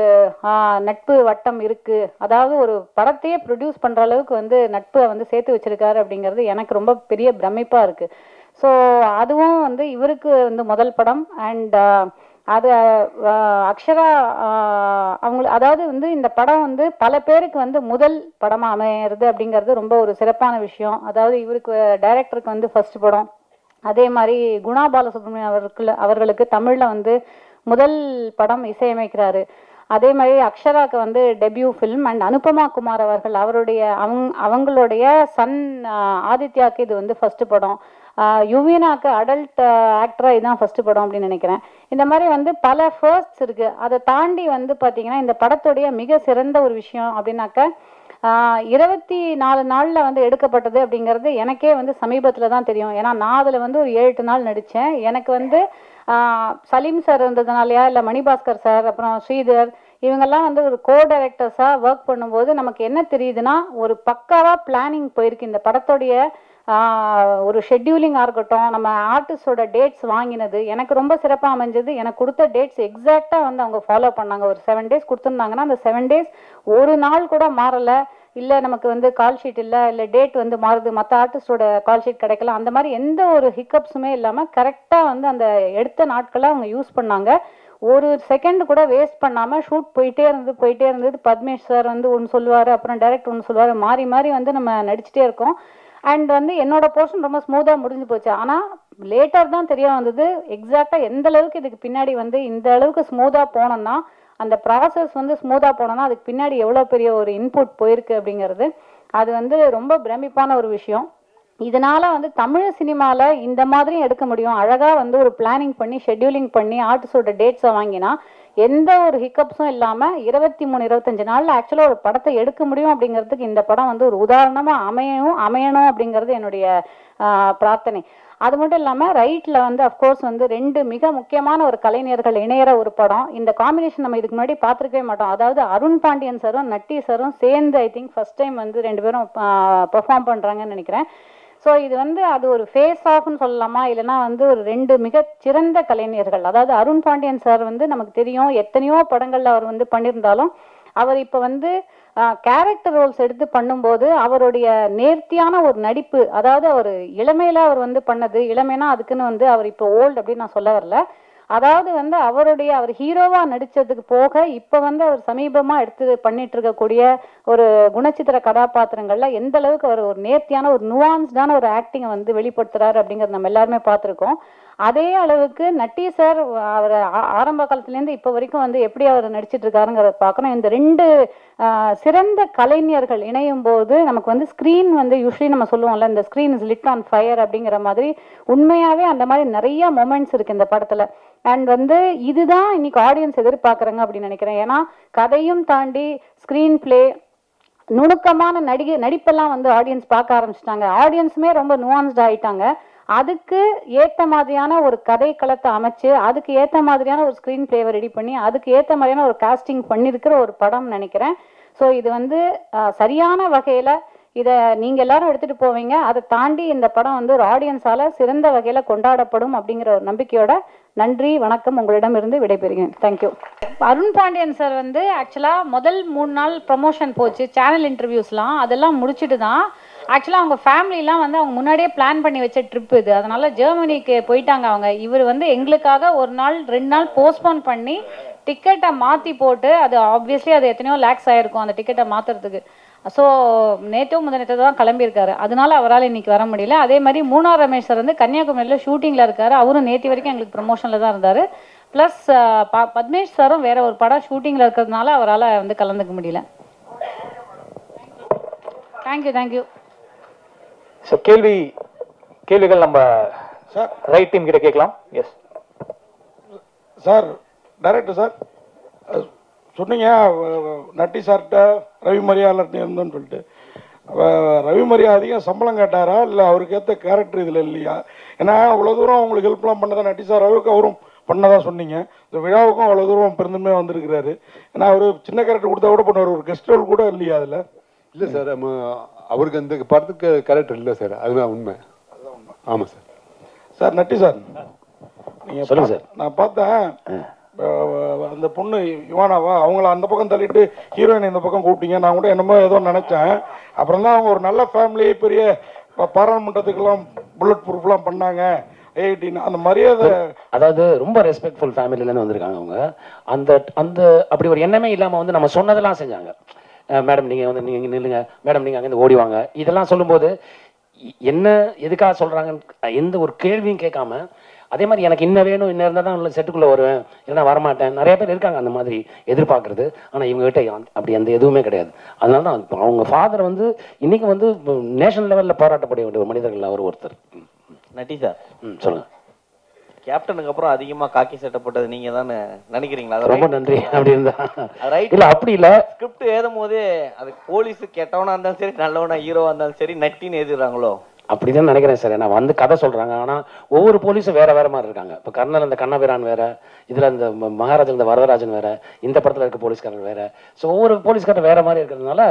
நட்பு வட்டம் இருக்குது, அதாவது ஒரு படத்தையே ப்ரொடியூஸ் பண்ணுற அளவுக்கு நட்பை சேர்த்து வச்சிருக்காரு அப்படிங்கிறது எனக்கு ரொம்ப பெரிய பிரமிப்பாக இருக்குது. ஸோ அதுவும் இவருக்கு முதல் படம். அண்ட் அது அக்ஷரா அவங்க, அதாவது இந்த படம் பல பேருக்கு முதல் படமாக அமையிறது அப்படிங்கிறது ரொம்ப ஒரு சிறப்பான விஷயம். அதாவது இவருக்கு டைரக்டருக்கு ஃபர்ஸ்ட் படம். அதே மாதிரி குணா பாலசுப்ரமணியம் அவர்களுக்கு தமிழில் முதல் படம் இசையமைக்கிறாரு. அதே மாதிரி அக்ஷராக்கு debut film. And Anupama Kumar அவர்கள், அவங்களுடைய சன் ஆதித்யாவுக்கு இது ஃபர்ஸ்ட் படம். யுவீனாக்கு அடல்ட் ஆக்டரா இதுதான் ஃபர்ஸ்ட் படம் அப்படின்னு நினைக்கிறேன். இந்த மாதிரி பல ஃபர்ஸ்ட்ஸ் இருக்கு. அதை தாண்டி பார்த்தீங்கன்னா இந்த படத்துடைய மிக சிறந்த ஒரு விஷயம் அப்படின்னாக்க 24 நாளில் எடுக்கப்பட்டது அப்படிங்கிறது எனக்கே சமீபத்தில் தான் தெரியும். ஏன்னா நான் அதில் ஒரு 7-8 நாள் நடித்தேன். எனக்கு சலீம் சார் இருந்ததுனாலயா இல்லை மணிபாஸ்கர் சார் அப்புறம் ஸ்ரீதர் இவங்கெல்லாம் வந்து ஒரு கோ டைரக்டர்ஸாக ஒர்க் பண்ணும்போது நமக்கு என்ன தெரியுதுன்னா ஒரு பக்காவாக பிளானிங் போயிருக்கு இந்த படத்தோடைய ஒரு ஷெட்யூலிங்காக இருக்கட்டும், நம்ம ஆர்டிஸ்டோட டேட்ஸ் வாங்கினது எனக்கு ரொம்ப சிறப்பாக அமைஞ்சது. எனக்கு கொடுத்த டேட்ஸ் எக்ஸாக்டாக வந்து அவங்க ஃபாலோ பண்ணாங்க. ஒரு 7 days கொடுத்துருந்தாங்கன்னா அந்த 7 days ஒரு நாள் கூட மாறலை. இல்லை நமக்கு வந்து கால் ஷீட் இல்லை டேட் வந்து மாறுது, மற்ற ஆர்டிஸ்டோட கால் ஷீட் கிடைக்கல, அந்த மாதிரி எந்த ஒரு ஹிக்கப்ஸுமே இல்லாமல் கரெக்டாக வந்து அந்த எடுத்த நாட்களை அவங்க யூஸ் பண்ணாங்க. ஒரு செகண்ட் கூட வேஸ்ட் பண்ணாமல் ஷூட் போயிட்டே இருந்தது. பத்மேஷ் சார் வந்து ஒன்று சொல்லுவார், அப்புறம் டைரக்டர் ஒன்று சொல்லுவார், மாறி மாறி வந்து நம்ம நடிச்சிட்டே இருக்கோம். அண்ட் வந்து என்னோட போர்ஷன் ரொம்ப ஸ்மூத்தாக முடிஞ்சு போச்சு. ஆனால் லேட்டர் தான் தெரிய வந்தது எக்ஸாக்டாக எந்த அளவுக்கு இதுக்கு பின்னாடி வந்து இந்த அளவுக்கு ஸ்மூத்தாக போனோம்னா, அந்த ப்ராசஸ் வந்து ஸ்மூத்தாக போனோம்னா அதுக்கு பின்னாடி எவ்வளோ பெரிய ஒரு இன்புட் போயிருக்கு அப்படிங்கிறது அது வந்து ரொம்ப பிரமிப்பான ஒரு விஷயம். இதனால வந்து தமிழ் சினிமாவில் இந்த மாதிரியும் எடுக்க முடியும். அழகாக வந்து ஒரு பிளானிங் பண்ணி ஷெட்யூலிங் பண்ணி ஆர்டிஸ்டோட டேட்ஸை வாங்கினா எந்த ஒரு ஹிக்கப்ஸும் இல்லாமல் 23-25 நாளில் ஆக்சுவலாக ஒரு படத்தை எடுக்க முடியும் அப்படிங்கிறதுக்கு இந்த படம் வந்து ஒரு உதாரணமாக அமையணும் அப்படிங்கிறது என்னுடைய பிரார்த்தனை. அது மட்டும் இல்லாமல் ரைட்டில் வந்து அஃப்கோர்ஸ் வந்து 2 மிக முக்கியமான ஒரு கலைஞர்கள் இணையிற ஒரு படம். இந்த காம்பினேஷன் நம்ம இதுக்கு முன்னாடி பார்த்துருக்கவே மாட்டோம். அதாவது அருண் பாண்டியன் சாரும் நட்டி சாரும் சேர்ந்து ஐ திங்க் ஃபர்ஸ்ட் டைம் வந்து 2 பேரும் பெர்ஃபார்ம் பண்ணுறாங்கன்னு நினைக்கிறேன். ஸோ இது வந்து அது ஒரு ஃபேஸ் ஆஃப்னு சொல்லலாமா, இல்லைனா வந்து ஒரு 2 மிகச்சிறந்த கலைஞர்கள். அதாவது அருண் பாண்டியன் சார் வந்து நமக்கு தெரியும் எத்தனையோ படங்களில் அவர் வந்து பண்ணியிருந்தாலும் அவர் இப்போ வந்து கேரக்டர் ரோல்ஸ் எடுத்து பண்ணும்போது அவருடைய நேர்த்தியான ஒரு நடிப்பு, அதாவது அவர் இளமையில் அவர் வந்து பண்ணது, இளமைனா அதுக்குன்னு வந்து அவர் இப்போ ஓல்டு அப்படின்னு நான் சொல்ல வரல. அதாவது வந்து அவர் ஹீரோவாக நடித்ததுக்கு போக இப்போ வந்து அவர் சமீபமாக எடுத்து பண்ணிட்டு இருக்கக்கூடிய ஒரு குணச்சித்திர கதாபாத்திரங்களில் எந்த அளவுக்கு அவர் ஒரு நேர்த்தியான ஒரு நுவான்ஸ்டான ஒரு ஆக்டிங்கை வந்து வெளிப்படுத்துறாரு அப்படிங்கிறது நம்ம எல்லாருமே பார்த்துருக்கோம். அதே அளவுக்கு நட்டி சார் அவர் ஆரம்ப காலத்துலேருந்து இப்போ வரைக்கும் வந்து எப்படி அவர் நடிச்சிட்டு இருக்காருங்கிறத பார்க்கணும். இந்த 2 சிறந்த கலைஞர்கள் இணையும் போது நமக்கு வந்து ஸ்க்ரீன் வந்து யூஸ்வலி நம்ம சொல்லுவோம்ல, இந்த screen is lit on fire அப்படிங்கிற மாதிரி உண்மையாகவே அந்த மாதிரி நிறைய மொமெண்ட்ஸ் இருக்குது இந்த படத்தில். அண்ட் வந்து இதுதான் இன்னைக்கு ஆடியன்ஸ் எதிர்பார்க்குறாங்க அப்படின்னு நினைக்கிறேன். ஏன்னா கதையும் தாண்டி ஸ்க்ரீன் பிளே நுணுக்கமான நடிப்பெல்லாம் வந்து ஆடியன்ஸ் பார்க்க ஆரம்பிச்சிட்டாங்க. ஆடியன்ஸுமே ரொம்ப நுவான்ஸ்ட் ஆகிட்டாங்க. அதுக்கு ஏற்ற மாதிரியான ஒரு கதை களத்தை அமைச்சு அதுக்கு ஏற்ற மாதிரியான ஒரு ஸ்க்ரீன் பிளேவை ரெடி பண்ணி அதுக்கு ஏற்ற மாதிரியான ஒரு காஸ்டிங் பண்ணியிருக்கிற ஒரு படம் நினைக்கிறேன். ஸோ இது வந்து சரியான வகையில் இதை நீங்கள் எல்லாரும் எடுத்துகிட்டு போவீங்க. அதை தாண்டி இந்த படம் வந்து ஒரு ஆடியன்ஸால் சிறந்த வகையில் கொண்டாடப்படும் அப்படிங்கிற ஒரு நம்பிக்கையோட நன்றி வணக்கம் உங்களிடமிருந்து விடைபெறுகிறேன். தேங்க்யூ. அருண் பாண்டியன் சார் வந்து ஆக்சுவலாக முதல் 3 நாள் ப்ரமோஷன் போச்சு, சேனல் இன்டர்வியூஸ்லாம் அதெல்லாம் முடிச்சுட்டு தான் ஆக்சுவலாக அவங்க ஃபேமிலிலாம் வந்து அவங்க முன்னாடியே பிளான் பண்ணி வச்ச ட்ரிப் இது. அதனால் ஜெர்மனிக்கு போயிட்டாங்க அவங்க. இவர் வந்து எங்களுக்காக 1 நாள் 2 நாள் போஸ்ட்போன் பண்ணி டிக்கெட்டை மாற்றி போட்டு, அது ஆப்வியஸ்லி அது எத்தனையோ லேக்ஸ் ஆகிருக்கும் அந்த டிக்கெட்டை மாற்றுறதுக்கு. ஸோ முந்தா தான் கிளம்பியிருக்காரு. அதனால அவரால் இன்னைக்கு வர முடியல. அதே மாதிரி மூணார் ரமேஷ் சார் வந்து கன்னியாகுமரியில் ஷூட்டிங்கில் இருக்காரு. அவரும் நேற்று வரைக்கும் எங்களுக்கு ப்ரமோஷனில் தான் இருந்தார். ப்ளஸ் பத்மேஷ் சாரும் வேற ஒரு படம் ஷூட்டிங்கில் இருக்கிறதுனால அவரால் வந்து கலந்துக்க முடியல. தேங்க்யூ. ஸோ கேள்விகள் நம்ம சார் ரைட் டீம் கிட்ட கேட்கலாம். எஸ் சார், டைரக்டர் சார் சொன்னீங்க நட்டி சார்கிட்ட ரவி மரியாதை இருந்தோன்னு சொல்லிட்டு. ரவி மரியா அதிகம் சம்பளம் கேட்டாரா இல்லை அவருக்கு ஏற்ற கேரக்டர் இதில் இல்லையா? ஏன்னா அவ்வளோ தூரம் அவங்களுக்கு ஹெல்ப்லாம் பண்ணதான் நட்டி சார் அளவுக்கு அவரும் பண்ணதான் சொன்னீங்க. இந்த விழாவுக்கும் அவ்வளோ தூரம் பெருந்துமே வந்திருக்கிறாரு. ஏன்னா அவர் சின்ன கேரக்டர் கொடுத்தா கூட பண்ணுவார், ஒரு கெஸ்ட் ரோல் கூட இல்லையா அதில்? இல்லை சார், அவருக்கு அந்த படத்துக்கு கேரக்டர் இல்லை சார், அதுதான் உண்மை. ஆமாம் சார். சார் நட்டி சார், நீங்கள் சொல்லுங்கள் சார். நான் பார்த்தேன் அந்த பொண்ணு யுவானாவா, அவங்கள அந்த பக்கம் தள்ளிட்டு ஹீரோயின் இந்த பக்கம் கூப்பிட்டீங்க. நான் கூட என்னமோ ஏதோ நினச்சேன். அப்புறம் தான் அவங்க ஒரு நல்ல ஃபேமிலி, பெரிய பாராளுமன்றத்துக்கெல்லாம் புல்லட் ப்ரூஃப்லாம் பண்ணாங்க, அந்த மரியாதை, அதாவது ரொம்ப ரெஸ்பெக்ட்ஃபுல் ஃபேமிலியிலேருந்து வந்திருக்காங்க அவங்க. அந்த அந்த அப்படி ஒரு எண்ணமே இல்லாமல் வந்து நம்ம சொன்னதெல்லாம் செஞ்சாங்க. மேடம் நீங்கள் வந்து நீங்கள் நில்லுங்க, மேடம் நீங்கள் அங்கேருந்து ஓடிவாங்க, இதெல்லாம் சொல்லும்போது என்ன எதுக்காக சொல்கிறாங்கன்னு எந்த ஒரு கேள்வியும் கேட்காம, அதே மாதிரி எனக்கு இன்ன வேணும், இன்னும் இருந்தால் தான் செட்டுக்குள்ளே வருவேன், இல்லைனா வரமாட்டேன். நிறைய பேர் இருக்காங்க அந்த மாதிரி எதிர்பார்க்குறது. ஆனால் இவங்ககிட்ட அப்படி அந்த எதுவுமே கிடையாது. அதனால தான் அவங்க ஃபாதர் வந்து இன்னைக்கு வந்து நேஷனல் லெவலில் பாராட்டப்பட வேண்டிய ஒரு மனிதர்கள் அவர் ஒருத்தர். நட்டி சார், சொல்லுங்கள். கேப்டனுக்கு அப்புறம் அதிகமாக காக்கி சட்டை போட்டது நீங்க தானே நினைக்கிறீங்களா? ரொம்ப நன்றி. அப்படி இருந்தா இல்ல, அப்படி இல்ல. ஸ்கிரிப்ட் ஏதும் போதே அது போலீஸ் கெட்டவனா இருந்தாலும் சரி, நல்லவனா ஹீரோவா இருந்தாலும் சரி நட்டின்னு எழுதுறாங்களோ? அப்படிதான் நினைக்கிறேன் சார். நான் வந்து கதை சொல்கிறாங்க, ஆனால் ஒவ்வொரு போலீஸும் வேறு வேறு மாதிரி இருக்காங்க. இப்போ கர்னல் இந்த கண்ணபிரான் வேறு, இதில் இந்த மகாராஜா இந்த வரதராஜன் வேறு, இந்த படத்தில் இருக்க போலீஸ்காரர் வேறு. ஸோ ஒவ்வொரு போலீஸ்காரர் வேறு மாதிரி இருக்கிறதுனால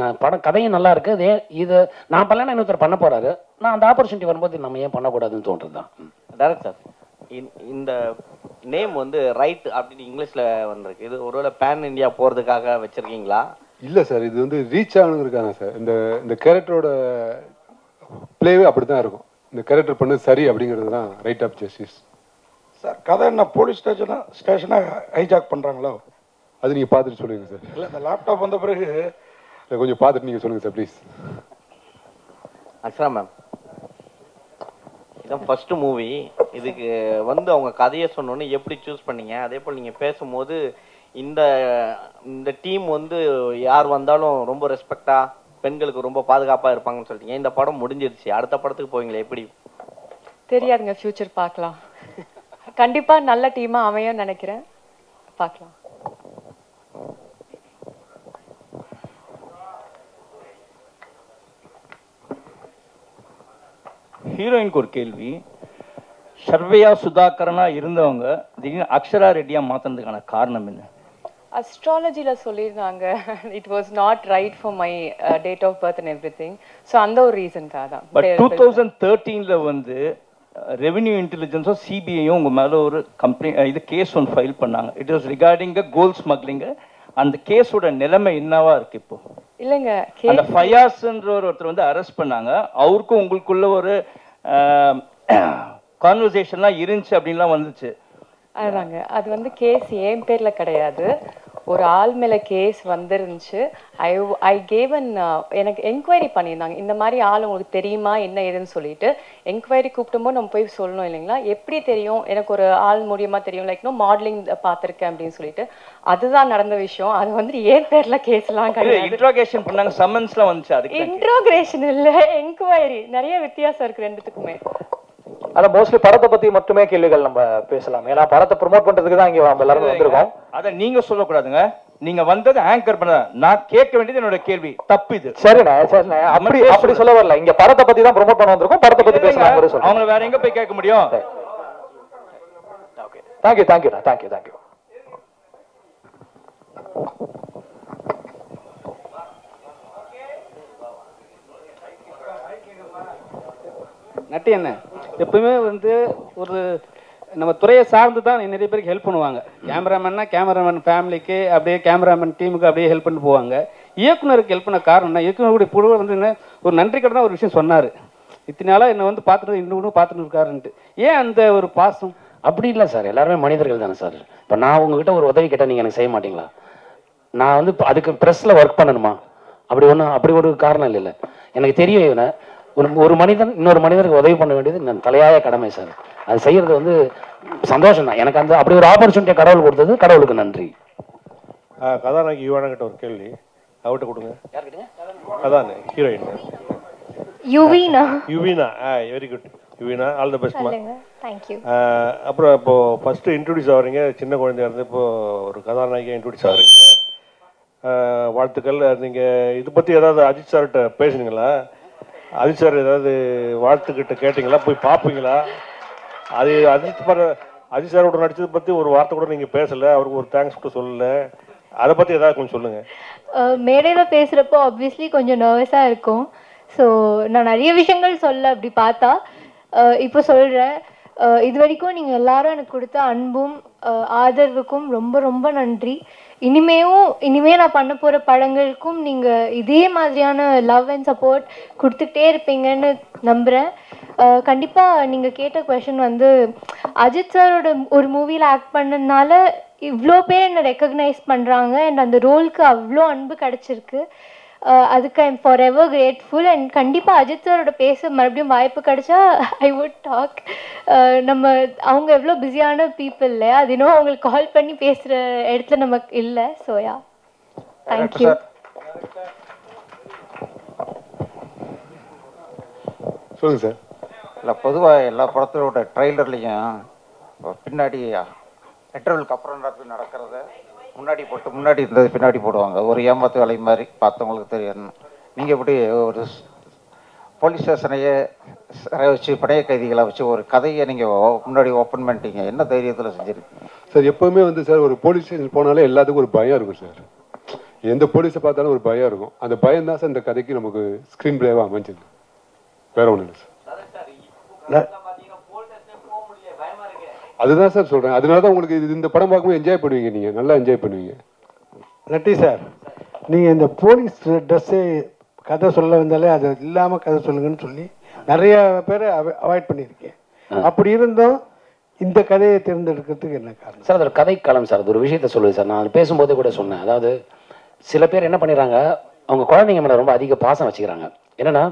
நான் படம் கதையும் நல்லா இருக்குது. இது நான் பண்ணலன்னா இன்னொருத்தர் பண்ண போகிறாரு, நான் அந்த ஆப்பர்ச்சுனிட்டி வரும்போது நம்ம ஏன் பண்ணக்கூடாதுன்னு தோன்றுறது தான். டைரக்ட் சார், இந்த நேம் வந்து ரைட் அப்படின்னு இங்கிலீஷில் வந்திருக்கு. இது ஒருவேளை பேன் இந்தியா போகிறதுக்காக வச்சுருக்கீங்களா? இல்லை சார், இது வந்து ரீச் ஆகணுங்கிறதுக்காக சார். இந்த கேரக்டரோட பிளேவே அப்படி தான் இருக்கும். இந்த கேரக்டர் பண்ணது சரி அப்படிங்கிறது தான் ரைட் ஆஃப் ஜஸ்டிஸ் சார். கதை என்ன போலீஸ் ஸ்டேஷனை ஹைஜாக் பண்ணுறாங்களோ? அது நீங்கள் பார்த்துட்டு சொல்லுங்கள் சார். இல்லை, இந்த லேப்டாப் வந்த பிறகு இல்லை, கொஞ்சம் பார்த்துட்டு நீங்கள் சொல்லுங்கள் சார் ப்ளீஸ். அக்ஷரா மேம், இதான் ஃபர்ஸ்ட் மூவி. இதுக்கு வந்து அவங்க கதையை சொன்னோன்னு எப்படி சூஸ் பண்ணீங்க? அதே போல் நீங்கள் பேசும்போது இந்த டீம் வந்து யார் வந்தாலும் ரொம்ப ரெஸ்பெக்டாக, பெண்களுக்கு ரொம்ப பாதுகாப்பாக இருப்பாங்கன்னு சொல்லிட்டீங்க. இந்த படம் முடிஞ்சிருச்சு, அடுத்த படத்துக்கு போவீங்களா? எப்படி தெரியாதுங்க, ஃபியூச்சர் பார்க்கலாம். கண்டிப்பாக நல்ல டீமாக அமையும் நினைக்கிறேன், பார்க்கலாம். ஹீரோயினுக்கு ஒரு கேள்வி. சர்வையா சுதாகரனா இருந்தவங்க திடீர்னு அக்ஷரா ரெட்டியா மாத்தினதுக்கான காரணம் என்ன? அஸ்ட்ராலஜியில் சொல்லியிருந்தாங்க, it was not right for my date of birth and everything. So அந்த ஒரு ரீசனுக்காக தான். பட் 2013 வந்து ரெவென்யூ இன்டெலிஜென்ஸும் சிபிஐயும் உங்கள் மேலே ஒரு இது கேஸ் ஒன்று ஃபைல் பண்ணாங்க. It was regarding gold smuggling. அந்த கேஸோட நிலைமை என்னவா இருக்கு இப்போ? இல்லைங்க, அந்த ஃபயாஸ்ன்ற ஒருத்தர் வந்து அரெஸ்ட் பண்ணாங்க. அவருக்கும் உங்களுக்குள்ள ஒரு கான்வர்சேஷன்லாம் இருந்துச்சு அப்படின்லாம் வந்துச்சு. அதுதாங்க, அது வந்து கேஸ் என் பேரில் கிடையாது, ஒரு ஆள் மேலே கேஸ் வந்துருந்துச்சு. ஐ கேவ் அன் எனக்கு என்கொயரி பண்ணியிருந்தாங்க. இந்த மாதிரி ஆள் உங்களுக்கு தெரியுமா என்ன ஏதுன்னு சொல்லிட்டு என்கொயரி கூப்பிட்டும்போது நம்ம போய் சொல்லணும் இல்லைங்களா? எப்படி தெரியும்? எனக்கு ஒரு ஆள் மூலியமாக தெரியும், லைக் மாடலிங் பார்த்துருக்கேன் அப்படின்னு சொல்லிட்டு. அதுதான் நடந்த விஷயம். அது வந்து ஏன் பேரில் கேஸ்லாம் கிடையாது. இன்ட்ரோகேஷன் பண்ணாங்க, சம்மன்ஸ்லாம் வந்துச்சு. அதுக்கு இன்ட்ரோகேஷன் இல்லை, என்கொயரி. நிறைய வித்தியாசம் இருக்குது ரெண்டுத்துக்குமே. ஆனா மோஸ்ட்லி படத்தை பத்தி மட்டுமே கேள்விகள் நம்ம பேசலாம். ஏன்னா படத்தை ப்ரோமோட் பண்றதுக்கு தான் இங்க நம்ம எல்லாரும் வந்திருக்கோம். அதை நீங்க சொல்லக்கூடாதுங்க. நீங்க வந்தது ஆங்கர் பண்ண, நான் கேட்க வேண்டியது என்னோட கேள்வி. தப்பு இது. சரிண்ணே, சரிண்ணே, அப்படி சொல்ல வரல. இங்க படத்தை பத்தி தான் ப்ரோமோட் பண்ண வந்திருக்கோம். படத்தை பத்தி பேசலாம். அவங்க வேற எங்க போய் கேட்க முடியும்? தேங்க்யூ, தேங்க்யூண்ணா, தேங்க்யூ, தேங்க்யூ. நட்டி என்ன எப்பவுமே வந்து ஒரு நம்ம துறையை சார்ந்து தான் நிறைய பேருக்கு ஹெல்ப் பண்ணுவாங்க. கேமராமேன்னா கேமராமேன் ஃபேமிலிக்கு, அப்படியே கேமராமேன் டீமுக்கு அப்படியே ஹெல்ப் பண்ணிட்டு போவாங்க. இயக்குனருக்கு ஹெல்ப் பண்ண காரணம்னா, இயக்குனருடைய புழு வந்து என்ன ஒரு நன்றி கடன் ஒரு விஷயம் சொன்னார். இத்தனை நாளாக என்னை வந்து பார்த்துட்டு இன்னும் பார்த்துட்டு இருக்காருன்ட்டு. ஏன் அந்த ஒரு பாசம்? அப்படி இல்லை சார், எல்லாருமே மனிதர்கள் தானே சார். இப்போ நான் உங்ககிட்ட ஒரு உதவி கேட்டால் நீங்கள் எனக்கு செய்ய மாட்டீங்களா? நான் வந்து அதுக்கு ப்ரெஸ்ஸில் ஒர்க் பண்ணணுமா? அப்படி ஒரு காரணம் இல்லை. எனக்கு தெரியும், இவனை ஒரு மனிதன் இன்னொரு மனிதருக்கு உதவி பண்ண வேண்டியது நான் தலையாய கடமை சார். அது செய்யறது வந்து சந்தோஷம் தான். எனக்கு அப்படி ஒரு ஆப்பர்ச்சுனிட்டியை கடவுள் கொடுத்தது, கடவுளுக்கு நன்றி. கதாநாயகி யுவானா கிட்ட ஒரு கேள்வி, அவர்கிட்ட கொடுங்க. அதான் heroine Yuvina. Yuvina, very good Yuvina, all the best. Thank you. அப்புறம் இப்போ ஃபர்ஸ்ட் இன்ட்ரோடியூஸ் ஆகிறீங்க, சின்ன குழந்தையா இருந்து இப்போ ஒரு கதாநாயகியாக இன்ட்ரோடியூஸ் ஆகிறீங்க, வாழ்த்துக்கள். நீங்க இது பத்தி ஏதாவது அஜித் சார்கிட்ட பேசுனீங்களா? அஜித் சார் ஏதாவது வாழ்த்துக்கிட்ட கேட்டீங்களா? போய் பார்ப்பீங்களா? அது அஜித் சாரோட நடிச்சதை பத்தி ஒரு வார்த்தை கூட நீங்க பேசல, அவருக்கு ஒரு தேங்க்ஸ் கூட சொல்லல. அதை பத்தி ஏதாவது கொஞ்சம் சொல்லுங்க. மேடையில் பேசுகிறப்போ ஆப்வியஸ்லி கொஞ்சம் நர்வஸாக இருக்கும். ஸோ நான் நிறைய விஷயங்கள் சொல்ல அப்படி பார்த்தா இப்போ சொல்கிறேன். இது வரைக்கும் நீங்கள் எல்லாரும் எனக்கு கொடுத்த அன்பும் ஆதரவுக்கும் ரொம்ப ரொம்ப நன்றி. இனிமே நான் பண்ண போகிற படங்களுக்கும் நீங்கள் இதே மாதிரியான லவ் அண்ட் சப்போர்ட் கொடுத்துட்டே இருப்பீங்கன்னு நம்புகிறேன். கண்டிப்பாக நீங்கள் கேட்ட கொஷின் வந்து அஜித் சாரோட ஒரு மூவியில் ஆக்ட் பண்ணதுனால இவ்வளோ பேர் என்னை ரெக்கக்னைஸ் பண்ணுறாங்க அண்ட் அந்த ரோலுக்கு அவ்வளோ அன்பு கிடச்சிருக்கு. அதுக்கு I am for ever grateful. And கண்டிப்பாக அஜித் சாரோட பேச மறுபடியும் வாய்ப்பு கிடைச்சா ஐ வுட் டாக். அவங்க எவ்வளோ பிஸியான பீப்புள் இல்லையா, அது இன்னும் அவங்களுக்கு கால் பண்ணி பேசுகிற இடத்துல நமக்கு இல்லை. So yeah, thank you. சொல்லுங்க சார். இல்லை, பொதுவாக எல்லா படத்தோட ட்ரெய்லர்லேயும் பின்னாடி இன்டர்வலுக்கு அப்புறம் நடக்கிறத முன்னாடி இருந்தது பின்னாடி போடுவாங்க. ஒரு ஏமாத்து வேலை மாதிரி பார்த்தவங்களுக்கு தெரியும். நீங்கள் எப்படி போலீஸ் ஸ்டேஷனையே வச்சு பழைய கைதிகளை வச்சு ஒரு கதையை நீங்கள் முன்னாடி ஓப்பன் பண்ணிட்டீங்க. என்ன தைரியத்தில் செஞ்சுருக்கீங்க சார்? எப்போவுமே வந்து சார் ஒரு போலீஸ் ஸ்டேஷன் போனாலே எல்லாத்துக்கும் ஒரு பயம் இருக்கும் சார். எந்த போலீஸை பார்த்தாலும் ஒரு பயம் இருக்கும். அந்த பயம் தான் சார் இந்த கதைக்கு நமக்கு ஸ்க்ரீன் பிளேவாக அமைஞ்சது. வேற ஒன்றும் இல்லை சார். அதுதான் சார் சொல்கிறேன். அதனால தான் உங்களுக்கு இந்த படம் பார்க்கும்போது என்ஜாய் பண்ணுவீங்க. நீங்கள் நல்லா என்ஜாய் பண்ணுவீங்க. நட்டி சார், நீங்கள் இந்த போலீஸ் ட்ரெஸ்ஸே கதை சொல்ல வந்தாலே அது இல்லாமல் கதை சொல்லுங்கன்னு சொல்லி நிறைய பேரை அவாய்ட் பண்ணியிருக்கேன். அப்படி இருந்தும் இந்த கதையை தேர்ந்தெடுக்கிறதுக்கு என்ன காரணம் சார்? அது ஒரு கதைக்களம் சார். அது ஒரு விஷயத்த சொல்லுது சார். நான் பேசும்போதே கூட சொன்னேன். அதாவது சில பேர் என்ன பண்ணிடுறாங்க, அவங்க குழந்தைங்க மேலே ரொம்ப அதிக பாசம் வச்சுக்கிறாங்க. என்னன்னா,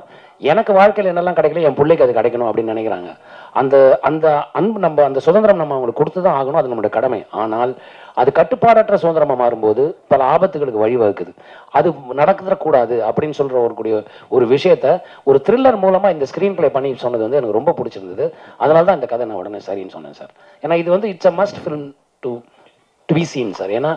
எனக்கு வாழ்க்கையில் என்னெல்லாம் கிடைக்கல என் பிள்ளைக்கு அது கிடைக்கணும் அப்படின்னு நினைக்கிறாங்க. அந்த அந்த அன்பு நம்ம அந்த சுதந்திரம் நம்ம அவங்களுக்கு கொடுத்து தான் ஆகணும். அது நம்மளோட கடமை. ஆனால் அது கட்டுப்பாடற்ற சுதந்திரமாக மாறும்போது பல ஆபத்துகளுக்கு வழிவகுக்குது. அது நடக்கக்கூடாது அப்படின்னு சொல்கிற ஒரு விஷயத்த ஒரு த்ரில்லர் மூலமாக இந்த ஸ்க்ரீன் பிளே பண்ணி சொன்னது வந்து எனக்கு ரொம்ப பிடிச்சிருந்தது. அதனால தான் இந்த கதை நான் உடனே சரின்னு சொன்னேன் சார். ஏன்னா இது வந்து it's a must film to be seen sir. ஏன்னா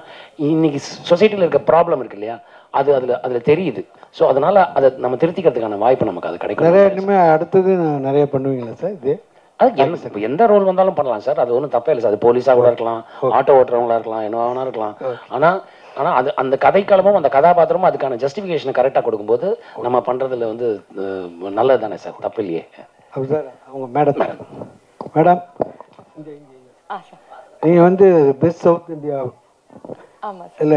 இன்னைக்கு சொசைட்டியில் இருக்க ப்ராப்ளம் இருக்கு இல்லையா, அது அதில் தெரியுது. ஸோ அதனால அதை நம்ம திருத்திக்கிறதுக்கான வாய்ப்பு நமக்கு அது கிடைக்கும். நிறைய இனிமேல் அடுத்தது நிறைய பண்ணுவீங்களா சார்? இது அது எந்த ரோல் வந்தாலும் பண்ணலாம் சார். அது ஒன்றும் தப்பே இல்லை சார். அது போலீஸாக கூட இருக்கலாம், ஆட்டோ ஓட்டுறவங்களா இருக்கலாம், என்ன வேணா இருக்கலாம். ஆனால் அது அந்த கதைக்களமும் அந்த கதாபாத்திரமும் அதுக்கான ஜஸ்டிஃபிகேஷனை கரெக்டாக கொடுக்கும்போது நம்ம பண்ணுறதுல வந்து நல்லது தானே சார், தப்பு இல்லையே. சார் அவங்க மேடம் நீங்கள் வந்து பெஸ்ட் சவுத் இந்தியா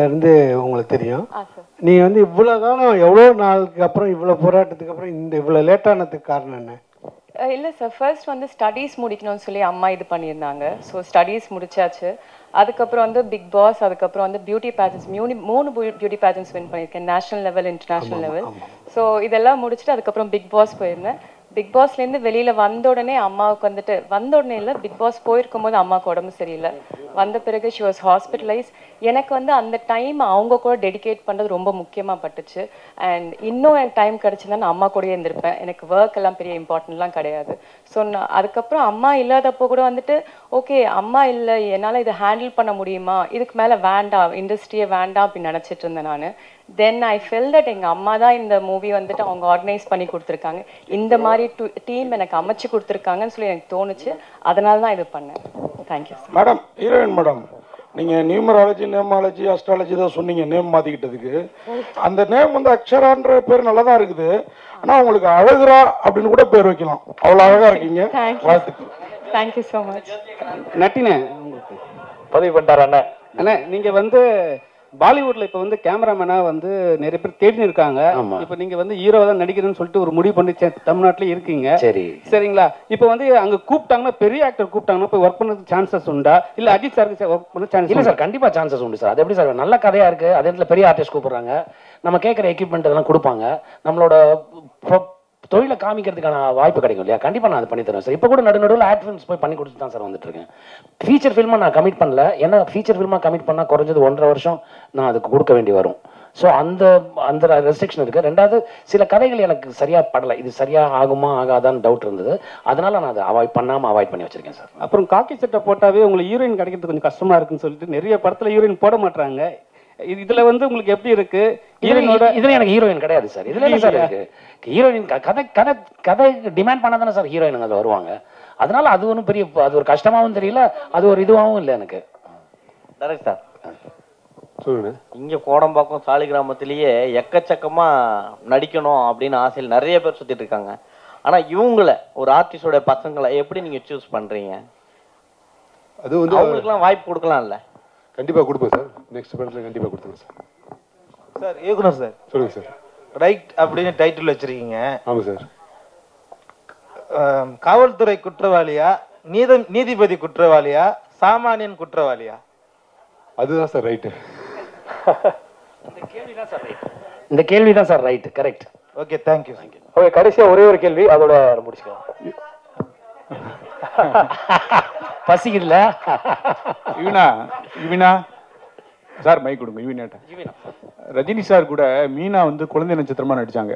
இருந்து உங்களுக்கு தெரியும். நீங்கள் வந்து இவ்வளோ காலம் எவ்வளோ நாளுக்கு அப்புறம் இவ்வளோ போராட்டத்துக்கு அப்புறம் இந்த இவ்வளோ லேட்டானதுக்கு காரணம் என்ன? இல்லை சார், ஃபர்ஸ்ட் வந்து ஸ்டடீஸ் முடிக்கணும்னு சொல்லி அம்மா இது பண்ணியிருந்தாங்க. ஸோ ஸ்டடீஸ் முடிச்சாச்சு. அதுக்கப்புறம் வந்து பிக் பாஸ், அதுக்கப்புறம் வந்து beauty pageants 3 beauty pageants win பண்ணியிருக்கேன், national level, international level. So இதெல்லாம் முடிச்சுட்டு அதுக்கப்புறம் பிக் பாஸ் போயிருந்தேன். பிக் பாஸ்லேருந்து வெளியில் வந்த உடனே அம்மாவுக்கு வந்துட்டு வந்த உடனே இல்லை, பிக் பாஸ் போயிருக்கும் போது அம்மாவுக்கு உடம்பு சரியில்லை. வந்த பிறகு ஷி வாஸ் ஹாஸ்பிட்டலைஸ். எனக்கு வந்து அந்த டைம் அவங்க கூட டெடிகேட் பண்ணுறது ரொம்ப முக்கியமாக பட்டுச்சு. அண்ட் இன்னும் எனக்கு டைம் கிடச்சிருந்தா நான் அம்மா கூடயே இருந்திருப்பேன். எனக்கு ஒர்க் எல்லாம் பெரிய இம்பார்ட்டன்ட்லாம் கிடையாது. ஸோ நான் அதுக்கப்புறம் அம்மா இல்லாதப்போ கூட வந்துட்டு ஓகே அம்மா இல்லை, என்னால் இதை ஹேண்டில் பண்ண முடியுமா, இதுக்கு மேலே வேண்டாம், இண்டஸ்ட்ரியே வேண்டாம் அப்படின்னு நினச்சிட்டு இருந்தேன் நான். தென் ஐ ஃபெல் தட் எங்கள் அம்மா தான் இந்த மூவி வந்துட்டு அவங்க ஆர்கனைஸ் பண்ணி கொடுத்துருக்காங்க, இந்த மாதிரி டீம் எனக்கு அமைச்சு கொடுத்துருக்காங்கன்னு சொல்லி எனக்கு தோணுச்சு. அதனால தான் இது பண்ணேன். Thank you sir. Madam, heroine madam, நீங்கள் நியூமராலஜி, நேமாலஜி, அஸ்ட்ராலஜி தான் சொன்னீங்க நேம் மாற்றிக்கிட்டதுக்கு. அந்த நேம் வந்து அக்ஷரான்ற பேர் நல்லா தான் இருக்குது. ஆனால் உங்களுக்கு அழகுரா அப்படின்னு கூட பேர் வைக்கலாம். அவ்வளோ அழகாக இருக்கீங்க. வாழ்த்துக்கள். Thank you so much. நட்டினே உங்களுக்கு பதிவு பண்ணிட்டார் அண்ணா. அண்ணா நீங்கள் வந்து பாலிவுட்ல இப்ப வந்து கேமராமேனா வந்து நிறைய பேர் தேடி இருக்காங்க. இப்ப நீங்க வந்து ஹீரோவா தான் நடிக்கிறேன்னு சொல்லிட்டு ஒரு முடிவு பண்ணி தமிழ்நாட்டுல இருக்கீங்க. சரிங்களா? இப்ப வந்து அங்க கூப்பிட்டாங்கன்னா பெரிய ஆக்டர் கூப்பிட்டாங்கன்னா போய் ஒர்க் பண்ணதுக்கு சான்சஸ் உண்டா? இல்ல அஜித் சாருக்கு ஒர்க் பண்ண சான்ஸ் இல்ல சார்? கண்டிப்பா சான்சஸ் உண்டு சார். அது எப்படி சார், நல்ல கதையா இருக்கு, அதே இடத்துல பெரிய ஆர்டிஸ்ட் கூப்பிடுறாங்க, நம்ம கேட்குற எக்யூப்மெண்ட் எல்லாம் கொடுப்பாங்க, நம்மளோட தொழிலை காமிக்கிறதுக்கான வாய்ப்பு கிடைக்கும் இல்லையா? கண்டிப்பா நான் அதை பண்ணி தருவேன் சார். இப்போ கூட நடுநடுவில் ஆட் ஃபிலிம்ஸ் போய் பண்ணி கொடுத்து தான் சார் வந்துட்டு இருக்கேன். ஃபீச்சர் ஃபில்மா நான் கமிட் பண்ணல. ஏன்னா ஃபீச்சர் ஃபில்மா கமிட் பண்ணா குறைஞ்சது 1.5 வருஷம் நான் அதுக்கு கொடுக்க வேண்டி வரும். ஸோ அந்த அந்த ரெஸ்ட்ரிக்ஷன் இருக்கு. ரெண்டாவது, சில கதைகள் எனக்கு சரியா படலை, இது சரியா ஆகுமா ஆகாதான்னு டவுட் இருந்தது. அதனால நான் அதை அவாய்ட் பண்ணி வச்சிருக்கேன் சார். அப்புறம் காக்கி சட்டை போட்டாவே உங்களுக்கு ஹீரோயின் கிடைக்கிறது கொஞ்சம் கஷ்டமா இருக்குன்னு சொல்லிட்டு நிறைய படத்துல ஹீரோயின் போட மாட்டாங்க. இதுல வந்து உங்களுக்கு எப்படி இருக்கு? இதுல எனக்கு ஹீரோயின் கிடையாது சார். இதுல என்ன சார் இருக்கு? ஹீரோயின் கதை டிமாண்ட் பண்ணாதானே சார் ஹீரோயின் அதில் வருவாங்க. அதனால அது ஒன்றும் பெரிய, அது ஒரு கஷ்டமாவும் தெரியல, அது ஒரு இதுவாகவும் இல்லை எனக்கு. சார் இங்க கோடம்பாக்கம் சாலி கிராமத்திலேயே எக்கச்சக்கமா நடிக்கணும் அப்படின்னு ஆசையில் நிறைய பேர் சுத்திட்டு இருக்காங்க. ஆனா இவங்களை ஒரு ஆர்டிஸ்டோட பசங்களை எப்படி நீங்க சூஸ் பண்றீங்க? அது வந்து அவங்களுக்குலாம் வாய்ப்பு கொடுக்கலாம்ல? கண்டிப்பா கொடுப்போம் சார். நெக்ஸ்ட் படத்துல கண்டிப்பா கொடுத்துருவோம் சார். சார் இயக்குனர் சார் சொல்லுங்க சார். ரைட் அப்படின்னு டைட்டில் வச்சிருக்கீங்க. ஆமா சார். காவல்துறை குற்றவாளியா, நீதிபதி குற்றவாளியா, சாமானியன் குற்றவாளியா? அதுதான் சார் ரைட். இந்த கேள்வி தான் sir right. Correct. Okay, thank you. Okay, கடைசியா ஒரே ஒரு கேள்வி, அதோட முடிச்சுக்கலாம். பசிக்குதுல யுவினா சார் மைக் கொடுங்க. யுவினா ரஜினி சார் கூட மீனா வந்து குழந்தை நட்சத்திரமா நடிச்சாங்க.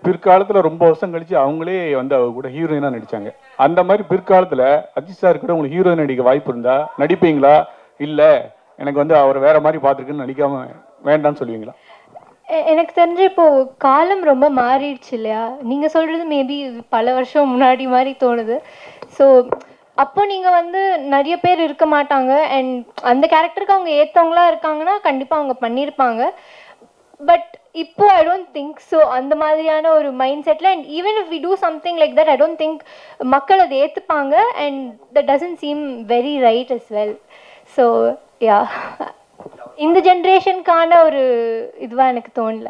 பிற்காலத்துல ரொம்ப வருஷம் கழிச்சு அவங்களே வந்து அவங்க கூட ஹீரோயினா நடிச்சாங்க. அந்த மாதிரி பிற்காலத்துல அஜித் சார் கூட உங்களுக்கு ஹீரோயின் நடிக்க வாய்ப்பு இருந்தா நடிப்பீங்களா? இல்ல எனக்கு வந்து அவர் வேற மாதிரி பார்த்துருக்குன்னு நடிக்காம வேண்டாம்னு சொல்லுவீங்களா? எனக்கு தெரிஞ்சு இப்போ காலம் ரொம்ப மாறிடுச்சு இல்லையா? நீங்க சொல்றது மேபி பல வருஷம் முன்னாடி மாதிரி தோணுது. ஸோ அப்போ நீங்க வந்து நிறைய பேர் இருக்க மாட்டாங்க அண்ட் அந்த கேரக்டருக்கு அவங்க ஏற்றவங்களா இருக்காங்கன்னா கண்டிப்பாக அவங்க பண்ணியிருப்பாங்க. பட் இப்போ ஐ டோன்ட் திங்க் ஸோ. அந்த மாதிரியான ஒரு மைண்ட் செட்டில் and even if we do something like that I don't think மக்கள் அதை ஏற்றுப்பாங்க and that doesn't seem very right as well. So yeah, இந்த ஜென்ரேஷனுக்கான ஒரு இதுவாக எனக்கு தோணல.